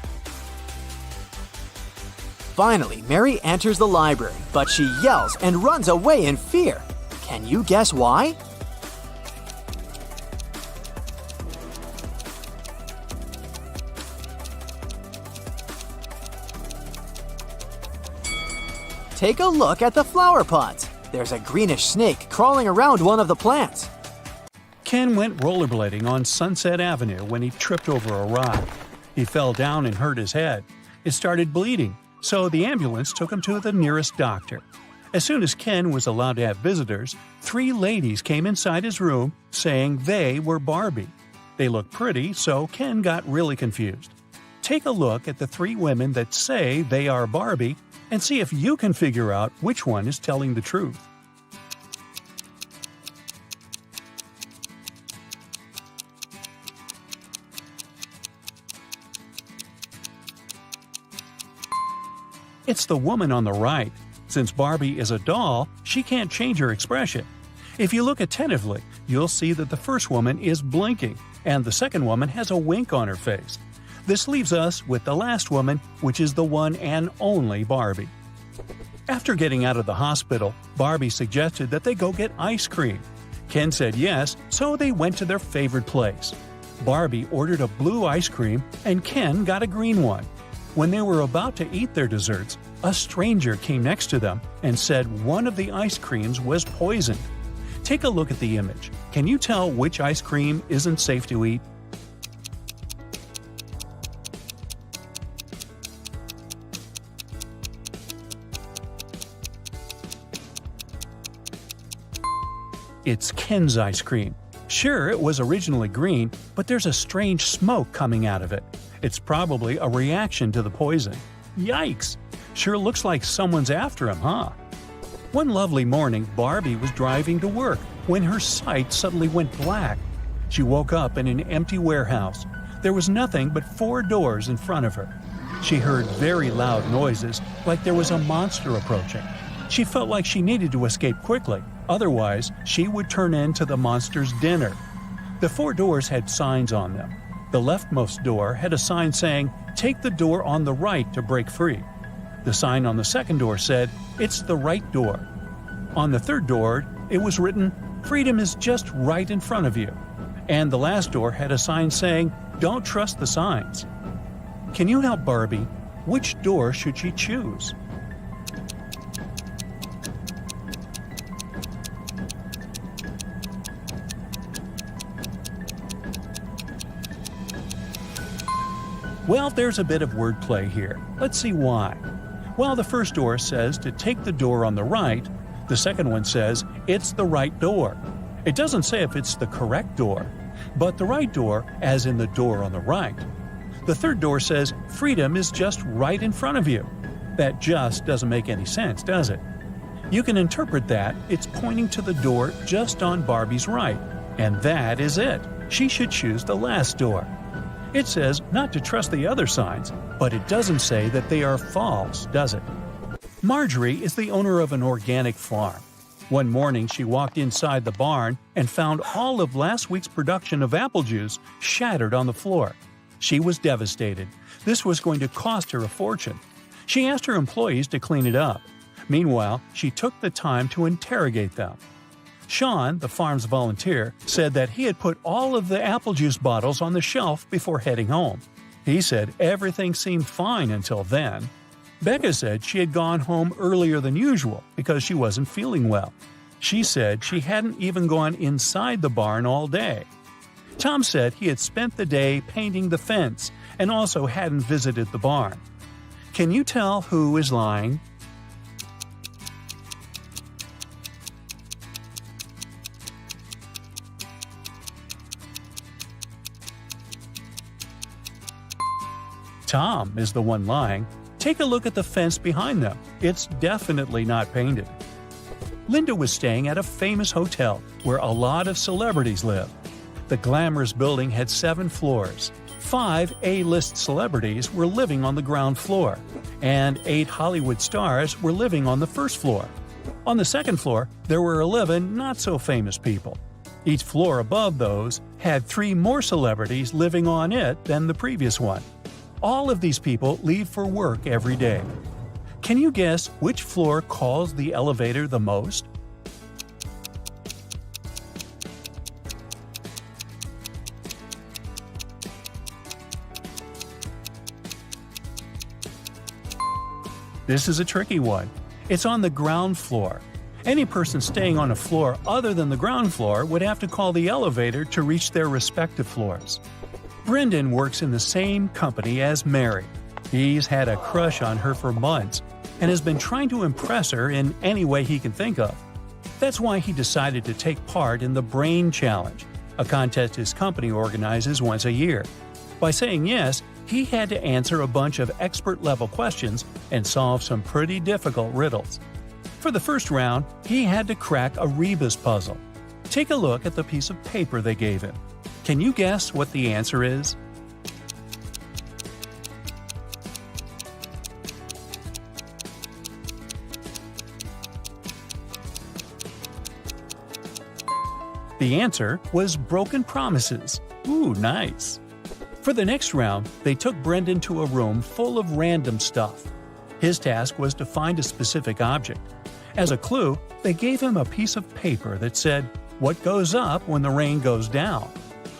Finally, Mary enters the library, but she yells and runs away in fear. Can you guess why? Take a look at the flower pots. There's a greenish snake crawling around one of the plants. Ken went rollerblading on Sunset Avenue when he tripped over a rock. He fell down and hurt his head. It started bleeding, so the ambulance took him to the nearest doctor. As soon as Ken was allowed to have visitors, 3 ladies came inside his room saying they were Barbie. They looked pretty, so Ken got really confused. Take a look at the 3 women that say they are Barbie and see if you can figure out which one is telling the truth. It's the woman on the right. Since Barbie is a doll, she can't change her expression. If you look attentively, you'll see that the first woman is blinking, and the second woman has a wink on her face. This leaves us with the last woman, which is the one and only Barbie. After getting out of the hospital, Barbie suggested that they go get ice cream. Ken said yes, so they went to their favorite place. Barbie ordered a blue ice cream, and Ken got a green one. When they were about to eat their desserts, a stranger came next to them and said one of the ice creams was poisoned. Take a look at the image. Can you tell which ice cream isn't safe to eat? It's Ken's ice cream. Sure, it was originally green, but there's a strange smoke coming out of it. It's probably a reaction to the poison. Yikes! Sure looks like someone's after him, huh? One lovely morning, Barbie was driving to work when her sight suddenly went black. She woke up in an empty warehouse. There was nothing but 4 doors in front of her. She heard very loud noises, like there was a monster approaching. She felt like she needed to escape quickly, otherwise she would turn into the monster's dinner. The 4 doors had signs on them. The leftmost door had a sign saying, "Take the door on the right to break free." The sign on the second door said, "It's the right door." On the third door, it was written, "Freedom is just right in front of you." And the last door had a sign saying, "Don't trust the signs." Can you help Barbie? Which door should she choose? Well, there's a bit of wordplay here. Let's see why. While the first door says to take the door on the right, the second one says it's the right door. It doesn't say if it's the correct door, but the right door, as in the door on the right. The third door says freedom is just right in front of you. That just doesn't make any sense, does it? You can interpret that it's pointing to the door just on Barbie's right, and that is it. She should choose the last door. It says not to trust the other signs, but it doesn't say that they are false, does it? Marjorie is the owner of an organic farm. One morning, she walked inside the barn and found all of last week's production of apple juice shattered on the floor. She was devastated. This was going to cost her a fortune. She asked her employees to clean it up. Meanwhile, she took the time to interrogate them. Sean, the farm's volunteer, said that he had put all of the apple juice bottles on the shelf before heading home. He said everything seemed fine until then. Becca said she had gone home earlier than usual because she wasn't feeling well. She said she hadn't even gone inside the barn all day. Tom said he had spent the day painting the fence and also hadn't visited the barn. Can you tell who is lying? Tom is the one lying. Take a look at the fence behind them. It's definitely not painted. Linda was staying at a famous hotel where a lot of celebrities live. The glamorous building had 7 floors. 5 A-list celebrities were living on the ground floor, and 8 Hollywood stars were living on the first floor. On the second floor, there were 11 not-so-famous people. Each floor above those had 3 more celebrities living on it than the previous one. All of these people leave for work every day. Can you guess which floor calls the elevator the most? This is a tricky one. It's on the ground floor. Any person staying on a floor other than the ground floor would have to call the elevator to reach their respective floors. Brendan works in the same company as Mary. He's had a crush on her for months and has been trying to impress her in any way he can think of. That's why he decided to take part in the Brain Challenge, a contest his company organizes once a year. By saying yes, he had to answer a bunch of expert-level questions and solve some pretty difficult riddles. For the first round, he had to crack a rebus puzzle. Take a look at the piece of paper they gave him. Can you guess what the answer is? The answer was broken promises. Ooh, nice. For the next round, they took Brendan to a room full of random stuff. His task was to find a specific object. As a clue, they gave him a piece of paper that said, "What goes up when the rain goes down?"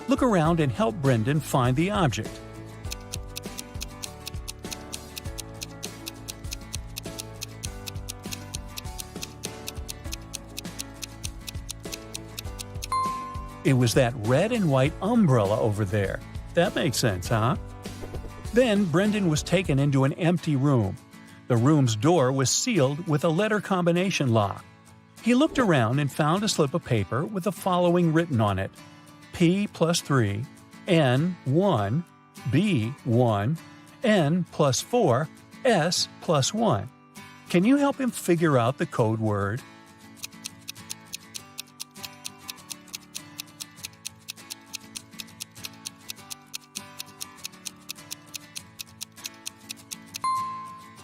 Look around and help Brendan find the object. It was that red and white umbrella over there. That makes sense, huh? Then Brendan was taken into an empty room. The room's door was sealed with a letter combination lock. He looked around and found a slip of paper with the following written on it: P plus 3, N 1, B 1, N plus 4, S plus 1. Can you help him figure out the code word?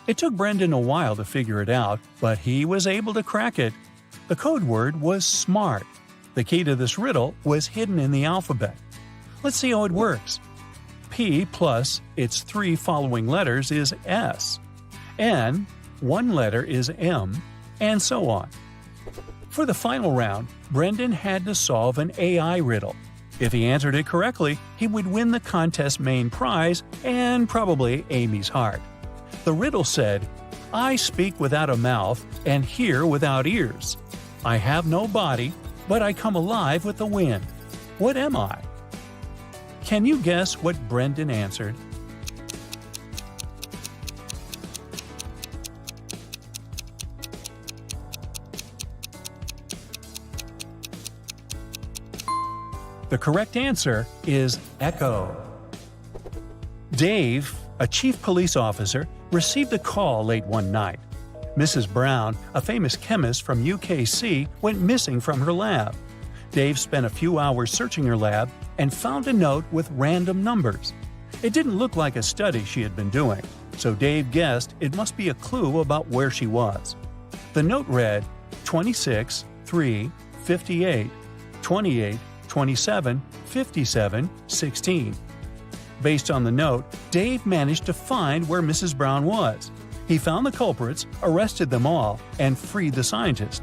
It took Brendan a while to figure it out, but he was able to crack it. The code word was SMART. The key to this riddle was hidden in the alphabet. Let's see how it works. P plus its 3 following letters is S. N, 1 letter is M, and so on. For the final round, Brendan had to solve an AI riddle. If he answered it correctly, he would win the contest's main prize and probably Amy's heart. The riddle said, "I speak without a mouth and hear without ears. I have no body, but I come alive with the wind. What am I?" Can you guess what Brendan answered? The correct answer is echo. Dave, a chief police officer, received a call late one night. Mrs. Brown, a famous chemist from UKC, went missing from her lab. Dave spent a few hours searching her lab and found a note with random numbers. It didn't look like a study she had been doing, so Dave guessed it must be a clue about where she was. The note read 26, 3, 58, 28, 27, 57, 16. Based on the note, Dave managed to find where Mrs. Brown was. He found the culprits, arrested them all, and freed the scientist.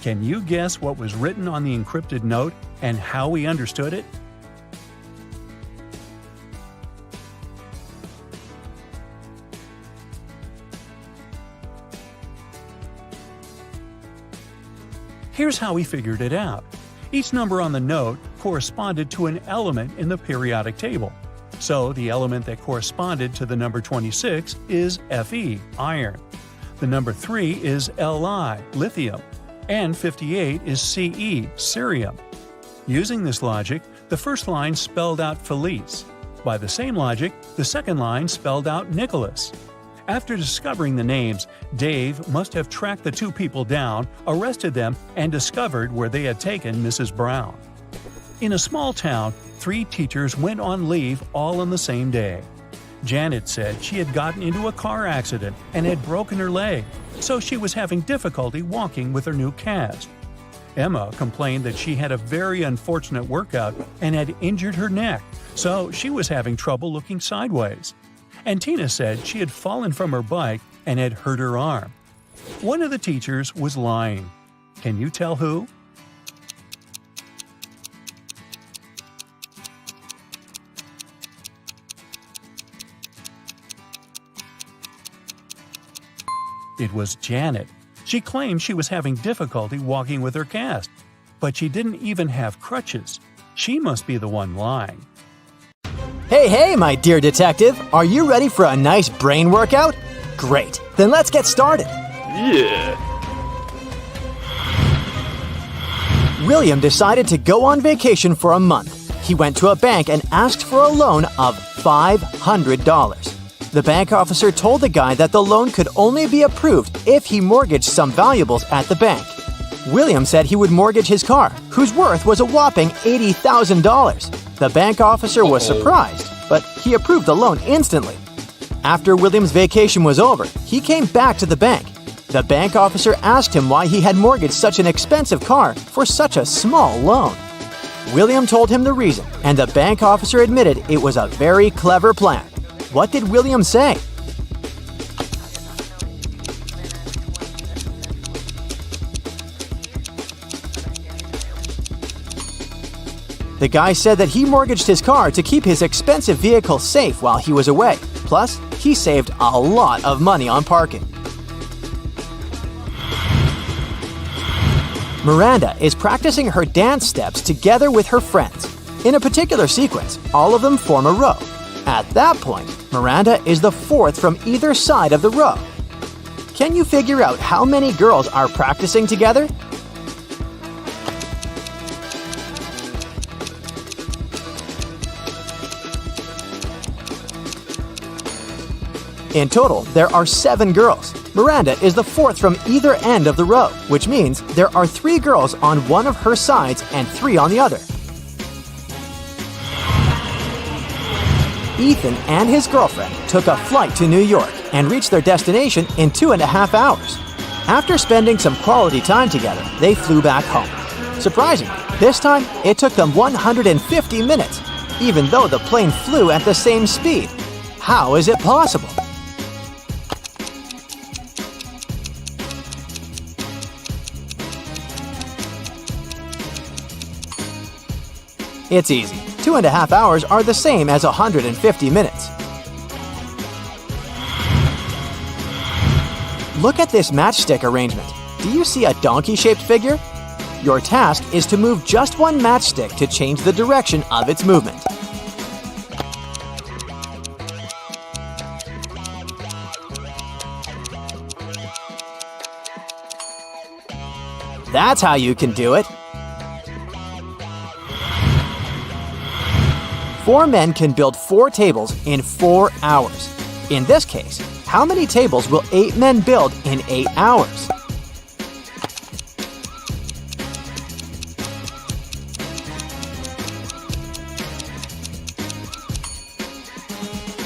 Can you guess what was written on the encrypted note and how he understood it? Here's how he figured it out. Each number on the note corresponded to an element in the periodic table. So the element that corresponded to the number 26 is Fe, iron. The number 3 is Li, lithium. And 58 is Ce, cerium. Using this logic, the first line spelled out Felice. By the same logic, the second line spelled out Nicholas. After discovering the names, Dave must have tracked the two people down, arrested them, and discovered where they had taken Mrs. Brown. In a small town, 3 teachers went on leave all on the same day. Janet said she had gotten into a car accident and had broken her leg, so she was having difficulty walking with her new cast. Emma complained that she had a very unfortunate workout and had injured her neck, so she was having trouble looking sideways. And Tina said she had fallen from her bike and had hurt her arm. One of the teachers was lying. Can you tell who? It was Janet. She claimed she was having difficulty walking with her cast, but she didn't even have crutches. She must be the one lying. Hey, my dear detective, are you ready for a nice brain workout? Great, then let's get started. Yeah. William decided to go on vacation for a month. He went to a bank and asked for a loan of $500. The bank officer told the guy that the loan could only be approved if he mortgaged some valuables at the bank. William said he would mortgage his car, whose worth was a whopping $80,000. The bank officer was surprised, but he approved the loan instantly. After William's vacation was over, he came back to the bank. The bank officer asked him why he had mortgaged such an expensive car for such a small loan. William told him the reason, and the bank officer admitted it was a very clever plan. What did William say? The guy said that he mortgaged his car to keep his expensive vehicle safe while he was away. Plus, he saved a lot of money on parking. Miranda is practicing her dance steps together with her friends. In a particular sequence, all of them form a row. At that point, Miranda is the fourth from either side of the row. Can you figure out how many girls are practicing together? In total, there are 7 girls. Miranda is the fourth from either end of the row, which means there are 3 girls on one of her sides and 3 on the other. Ethan and his girlfriend took a flight to New York and reached their destination in 2.5 hours. After spending some quality time together, they flew back home. Surprisingly, this time it took them 150 minutes, even though the plane flew at the same speed. How is it possible? It's easy. 2.5 hours are the same as 150 minutes. Look at this matchstick arrangement. Do you see a donkey-shaped figure? Your task is to move just one matchstick to change the direction of its movement. That's how you can do it. 4 men can build 4 tables in 4 hours. In this case, how many tables will 8 men build in 8 hours?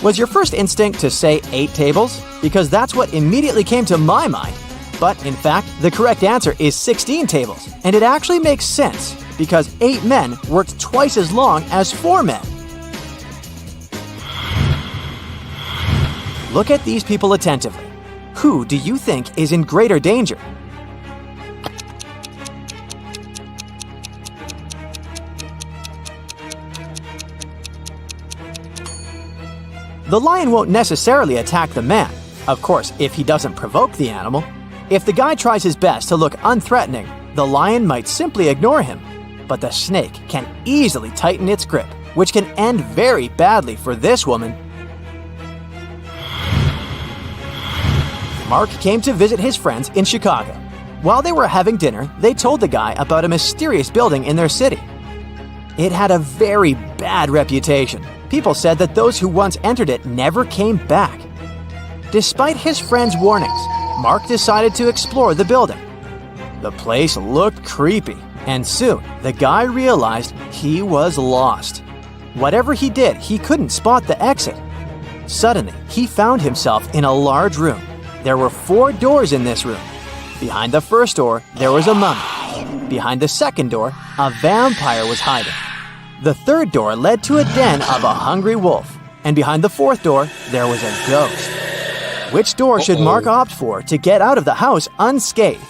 Was your first instinct to say 8 tables? Because that's what immediately came to my mind. But in fact, the correct answer is 16 tables. And it actually makes sense, because 8 men worked twice as long as 4 men. Look at these people attentively. Who do you think is in greater danger? The lion won't necessarily attack the man, of course, if he doesn't provoke the animal. If the guy tries his best to look unthreatening, the lion might simply ignore him. But the snake can easily tighten its grip, which can end very badly for this woman. Mark came to visit his friends in Chicago. While they were having dinner, they told the guy about a mysterious building in their city. It had a very bad reputation. People said that those who once entered it never came back. Despite his friends' warnings, Mark decided to explore the building. The place looked creepy, and soon the guy realized he was lost. Whatever he did, he couldn't spot the exit. Suddenly, he found himself in a large room. There were 4 doors in this room. Behind the first door, there was a mummy. Behind the second door, a vampire was hiding. The third door led to a den of a hungry wolf. And behind the fourth door, there was a ghost. Which door should Mark opt for to get out of the house unscathed?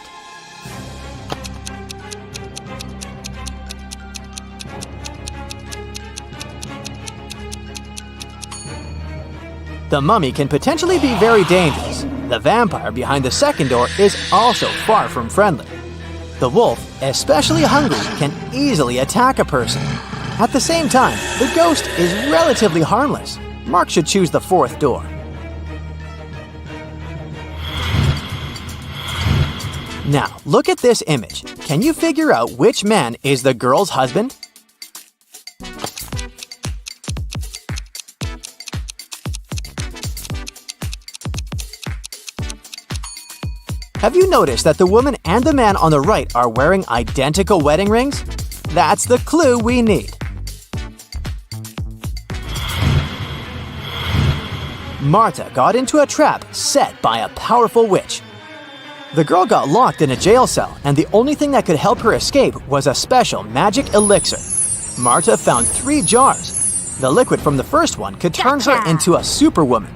The mummy can potentially be very dangerous. The vampire behind the second door is also far from friendly. The wolf, especially hungry, can easily attack a person. At the same time, the ghost is relatively harmless. Mark should choose the fourth door. Now, look at this image. Can you figure out which man is the girl's husband? Have you noticed that the woman and the man on the right are wearing identical wedding rings? That's the clue we need. Marta got into a trap set by a powerful witch. The girl got locked in a jail cell, and the only thing that could help her escape was a special magic elixir. Marta found 3 jars. The liquid from the first one could turn her into a superwoman.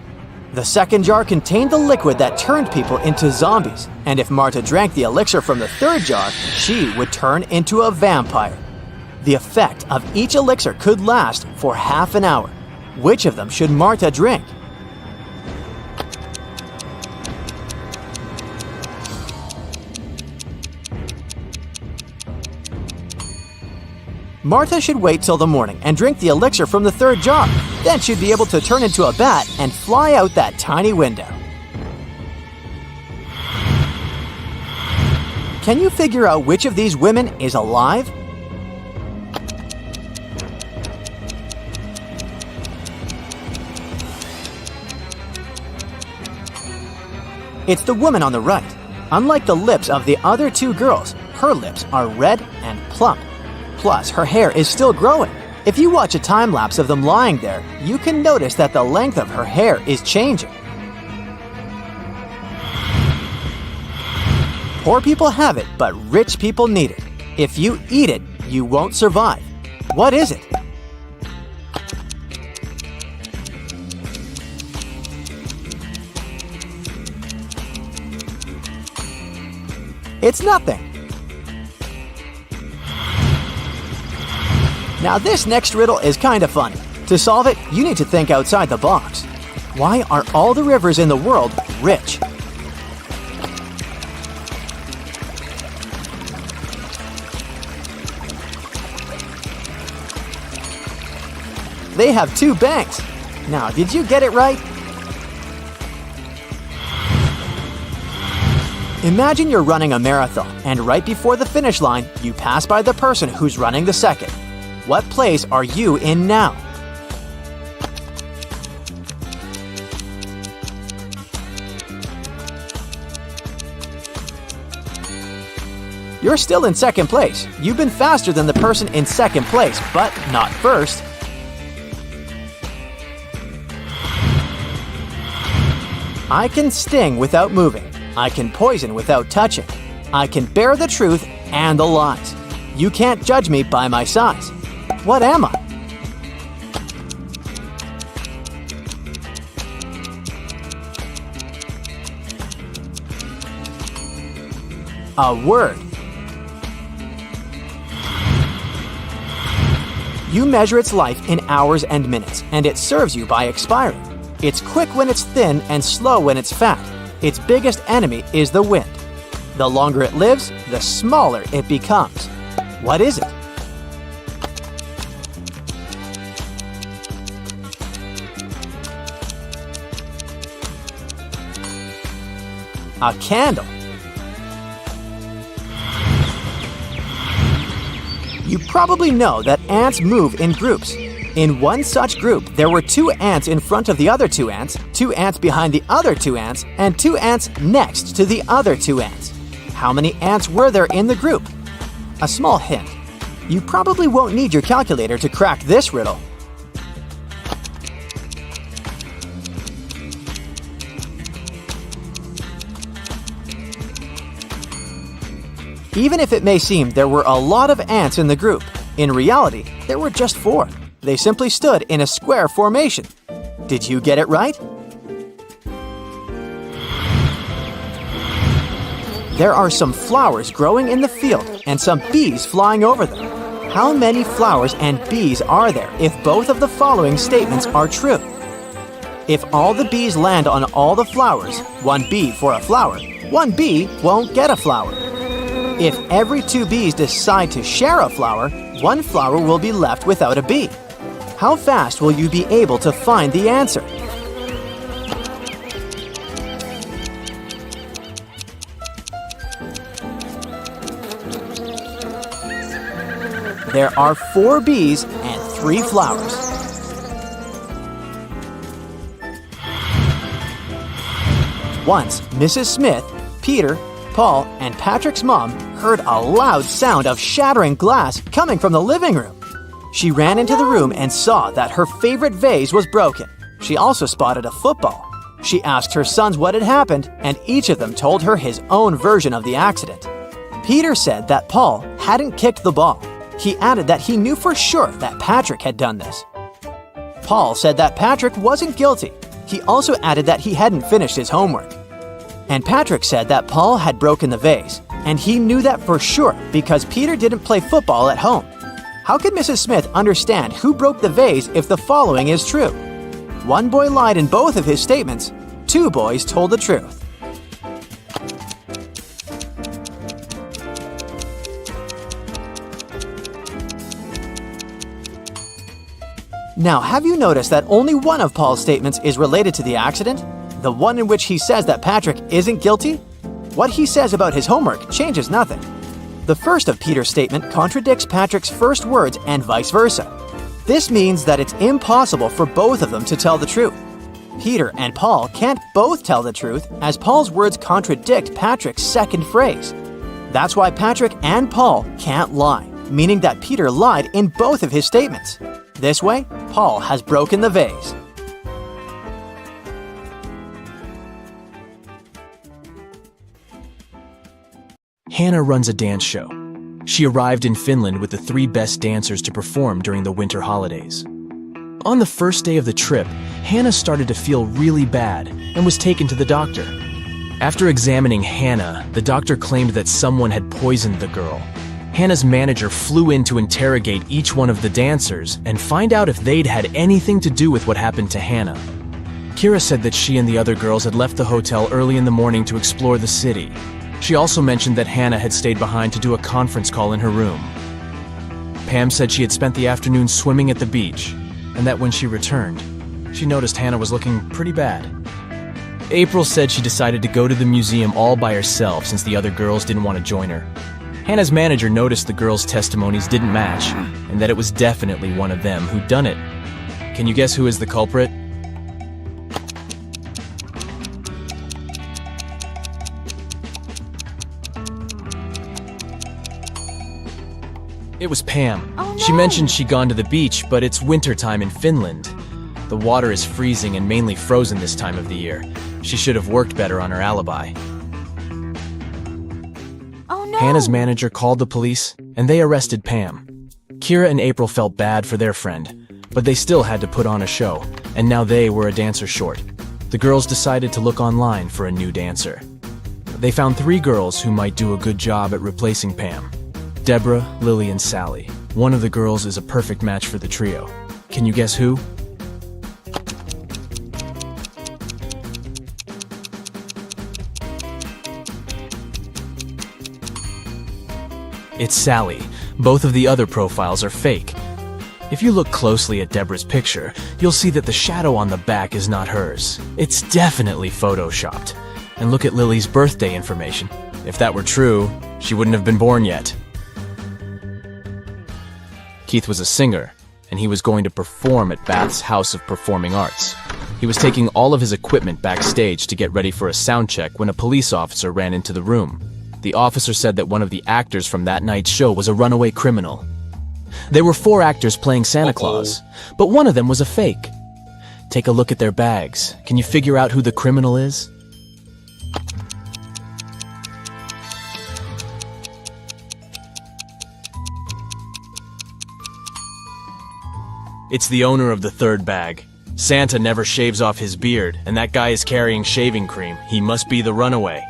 The second jar contained the liquid that turned people into zombies, and if Marta drank the elixir from the third jar, she would turn into a vampire. The effect of each elixir could last for half an hour. Which of them should Marta drink? Marta should wait till the morning and drink the elixir from the third jar. Then she'd be able to turn into a bat and fly out that tiny window. Can you figure out which of these women is alive? It's the woman on the right. Unlike the lips of the other 2 girls, her lips are red and plump. Plus, her hair is still growing. If you watch a time-lapse of them lying there, you can notice that the length of her hair is changing. Poor people have it, but rich people need it. If you eat it, you won't survive. What is it? It's nothing. Now this next riddle is kind of funny. To solve it, you need to think outside the box. Why are all the rivers in the world rich? They have 2 banks. Now, did you get it right? Imagine you're running a marathon, and right before the finish line, you pass by the person who's running the second. What place are you in now? You're still in second place. You've been faster than the person in second place, but not first. I can sting without moving. I can poison without touching. I can bear the truth and the lies. You can't judge me by my size. What am I? A word. You measure its life in hours and minutes, and it serves you by expiring. It's quick when it's thin and slow when it's fat. Its biggest enemy is the wind. The longer it lives, the smaller it becomes. What is it? A candle. You probably know that ants move in groups. In one such group, there were 2 ants in front of the other 2 ants, 2 ants behind the other 2 ants, and 2 ants next to the other 2 ants. How many ants were there in the group? A small hint. You probably won't need your calculator to crack this riddle. Even if it may seem there were a lot of ants in the group, in reality, there were just 4. They simply stood in a square formation. Did you get it right? There are some flowers growing in the field and some bees flying over them. How many flowers and bees are there if both of the following statements are true? If all the bees land on all the flowers, 1 bee for a flower, 1 bee won't get a flower. If every 2 bees decide to share a flower, 1 flower will be left without a bee. How fast will you be able to find the answer? There are 4 bees and 3 flowers. Once, Mrs. Smith, Peter, Paul, and Patrick's mom heard a loud sound of shattering glass coming from the living room. She ran into the room and saw that her favorite vase was broken. She also spotted a football. She asked her sons what had happened, and each of them told her his own version of the accident. Peter said that Paul hadn't kicked the ball. He added that he knew for sure that Patrick had done this. Paul said that Patrick wasn't guilty. He also added that he hadn't finished his homework. And Patrick said that Paul had broken the vase, and he knew that for sure because Peter didn't play football at home. How could Mrs. Smith understand who broke the vase if the following is true? 1 boy lied in both of his statements. 2 boys told the truth. Now, have you noticed that only one of Paul's statements is related to the accident? The one in which he says that Patrick isn't guilty? What he says about his homework changes nothing. The first of Peter's statement contradicts Patrick's first words and vice versa. This means that it's impossible for both of them to tell the truth. Peter and Paul can't both tell the truth as Paul's words contradict Patrick's second phrase. That's why Patrick and Paul can't lie, meaning that Peter lied in both of his statements. This way, Paul has broken the vase. Hannah runs a dance show. She arrived in Finland with the 3 best dancers to perform during the winter holidays. On the first day of the trip, Hannah started to feel really bad and was taken to the doctor. After examining Hannah, the doctor claimed that someone had poisoned the girl. Hannah's manager flew in to interrogate each one of the dancers and find out if they'd had anything to do with what happened to Hannah. Kira said that she and the other girls had left the hotel early in the morning to explore the city. She also mentioned that Hannah had stayed behind to do a conference call in her room. Pam said she had spent the afternoon swimming at the beach, and that when she returned, she noticed Hannah was looking pretty bad. April said she decided to go to the museum all by herself since the other girls didn't want to join her. Hannah's manager noticed the girls' testimonies didn't match, and that it was definitely one of them who'd done it. Can you guess who is the culprit? It was Pam. Oh, no. She mentioned she'd gone to the beach, but it's wintertime in Finland. The water is freezing and mainly frozen this time of the year. She should have worked better on her alibi. Oh no! Hannah's manager called the police, and they arrested Pam. Kira and April felt bad for their friend, but they still had to put on a show, and now they were a dancer short. The girls decided to look online for a new dancer. They found 3 girls who might do a good job at replacing Pam. Deborah, Lily, and Sally. One of the girls is a perfect match for the trio. Can you guess who? It's Sally. Both of the other profiles are fake. If you look closely at Deborah's picture, you'll see that the shadow on the back is not hers. It's definitely photoshopped. And look at Lily's birthday information. If that were true, she wouldn't have been born yet. Keith was a singer. and he was going to perform at Bath's House of Performing Arts. He was taking all of his equipment backstage to get ready for a sound check when a police officer ran into the room. The officer said that one of the actors from that night's show was a runaway criminal. There were 4 actors playing Santa Claus, but one of them was a fake. Take a look at their bags. Can you figure out who the criminal is? It's the owner of the 3rd bag. Santa never shaves off his beard, and that guy is carrying shaving cream. He must be the runaway.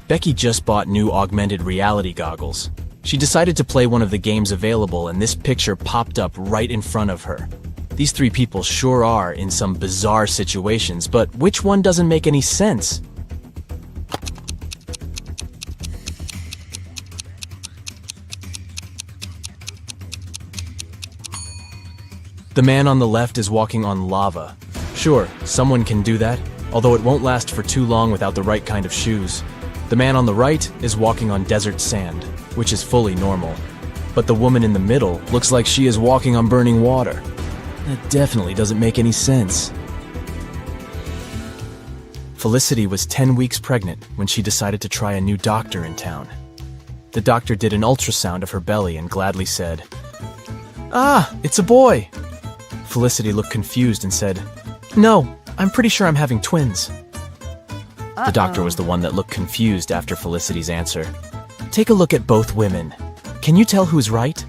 Becky just bought new augmented reality goggles. She decided to play one of the games available, and this picture popped up right in front of her. These 3 people sure are in some bizarre situations, but which one doesn't make any sense? The man on the left is walking on lava. Sure, someone can do that, although it won't last for too long without the right kind of shoes. The man on the right is walking on desert sand, which is fully normal. But the woman in the middle looks like she is walking on burning water. That definitely doesn't make any sense. Felicity was 10 weeks pregnant when she decided to try a new doctor in town. The doctor did an ultrasound of her belly and gladly said, "Ah, it's a boy." Felicity looked confused and said, "No, I'm pretty sure I'm having twins." The doctor was the one that looked confused after Felicity's answer. Take a look at both women. Can you tell who's right?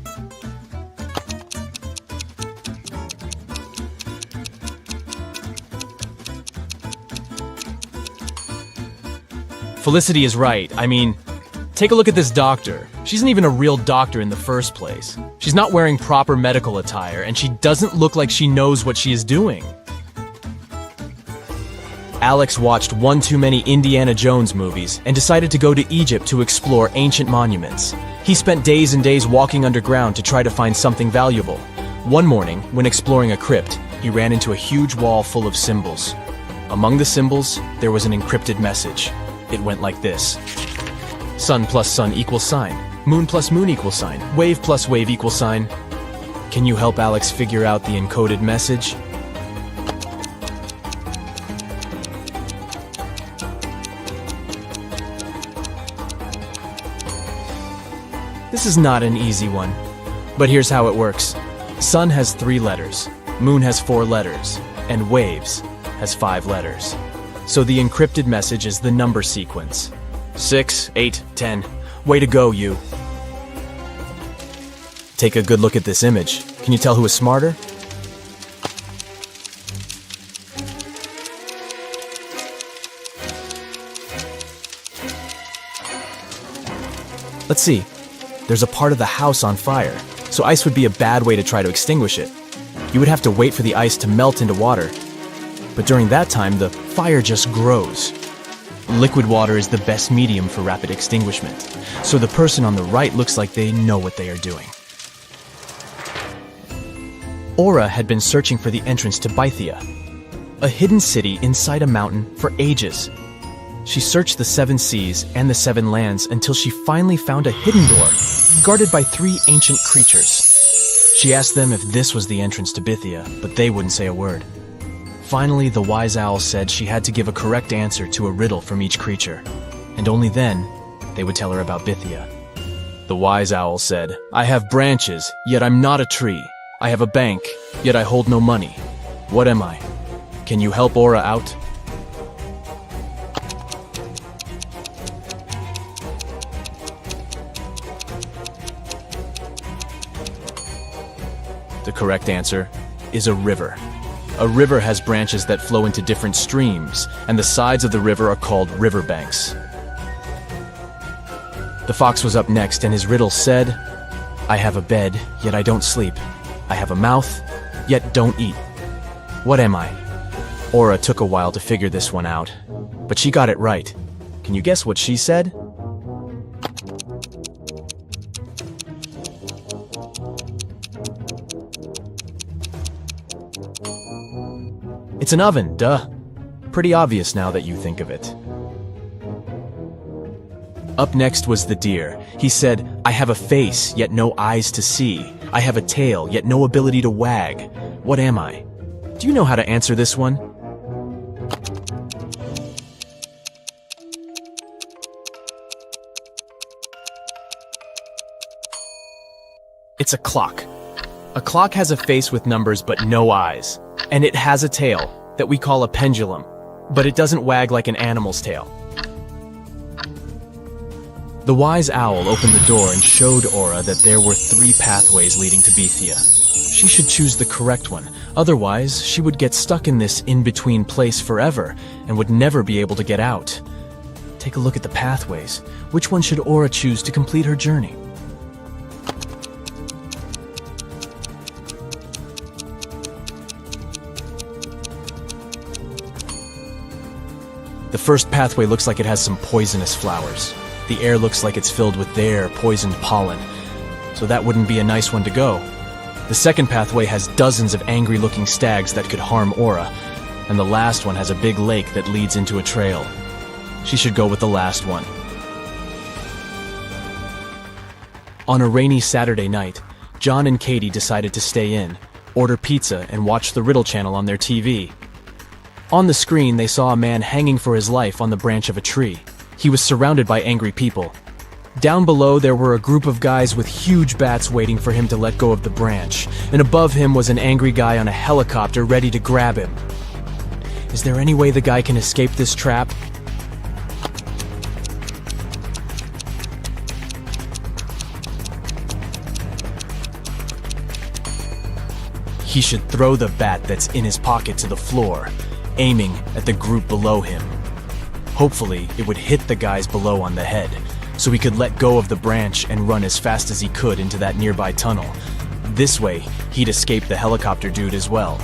Felicity is right. I mean, take a look at this doctor. She isn't even a real doctor in the first place. She's not wearing proper medical attire, and she doesn't look like she knows what she is doing. Alex watched one too many Indiana Jones movies and decided to go to Egypt to explore ancient monuments. He spent days and days walking underground to try to find something valuable. One morning, when exploring a crypt, he ran into a huge wall full of symbols. Among the symbols, there was an encrypted message. It went like this: sun plus sun equals sign, moon plus moon equals sign, wave plus wave equals sign. Can you help Alex figure out the encoded message? This is not an easy one, but here's how it works. Sun has 3 letters, moon has 4 letters, and waves has 5 letters. So the encrypted message is the number sequence. 6, 8, 10. Way to go, you. Take a good look at this image. Can you tell who is smarter? Let's see. There's a part of the house on fire, so ice would be a bad way to try to extinguish it. You would have to wait for the ice to melt into water. But during that time, the fire just grows. Liquid water is the best medium for rapid extinguishment, so the person on the right looks like they know what they are doing. Aura had been searching for the entrance to Bythia, a hidden city inside a mountain, for ages. She searched the 7 seas and the 7 lands until she finally found a hidden door, guarded by 3 ancient creatures. She asked them if this was the entrance to Bythia, but they wouldn't say a word. Finally, the wise owl said she had to give a correct answer to a riddle from each creature, and only then they would tell her about Bythia. The wise owl said, "I have branches, yet I'm not a tree. I have a bank, yet I hold no money. What am I? Can you help Aura out?" The correct answer is a river. A river has branches that flow into different streams, and the sides of the river are called riverbanks. The fox was up next, and his riddle said, "I have a bed, yet I don't sleep. I have a mouth, yet don't eat. What am I?" Aura took a while to figure this one out, but she got it right. Can you guess what she said? It's an oven, duh. Pretty obvious now that you think of it. Up next was the deer. He said, "I have a face, yet no eyes to see. I have a tail, yet no ability to wag. What am I? Do you know how to answer this one? It's a clock. A clock has a face with numbers but no eyes. And it has a tail that we call a pendulum, but it doesn't wag like an animal's tail. The wise owl opened the door and showed Aura that there were 3 pathways leading to Bethia. She should choose the correct one, otherwise she would get stuck in this in-between place forever and would never be able to get out. Take a look at the pathways. Which one should Aura choose to complete her journey? The first pathway looks like it has some poisonous flowers. The air looks like it's filled with their poisoned pollen, so that wouldn't be a nice one to go. The second pathway has dozens of angry-looking stags that could harm Aura, and the last one has a big lake that leads into a trail. She should go with the last one. On a rainy Saturday night, John and Katie decided to stay in, order pizza, and watch the Riddle channel on their TV. On the screen, they saw a man hanging for his life on the branch of a tree. He was surrounded by angry people. Down below, there were a group of guys with huge bats waiting for him to let go of the branch, and above him was an angry guy on a helicopter ready to grab him. Is there any way the guy can escape this trap? He should throw the bat that's in his pocket to the floor, aiming at the group below him. Hopefully, it would hit the guys below on the head, so he could let go of the branch and run as fast as he could into that nearby tunnel. This way, he'd escape the helicopter dude as well.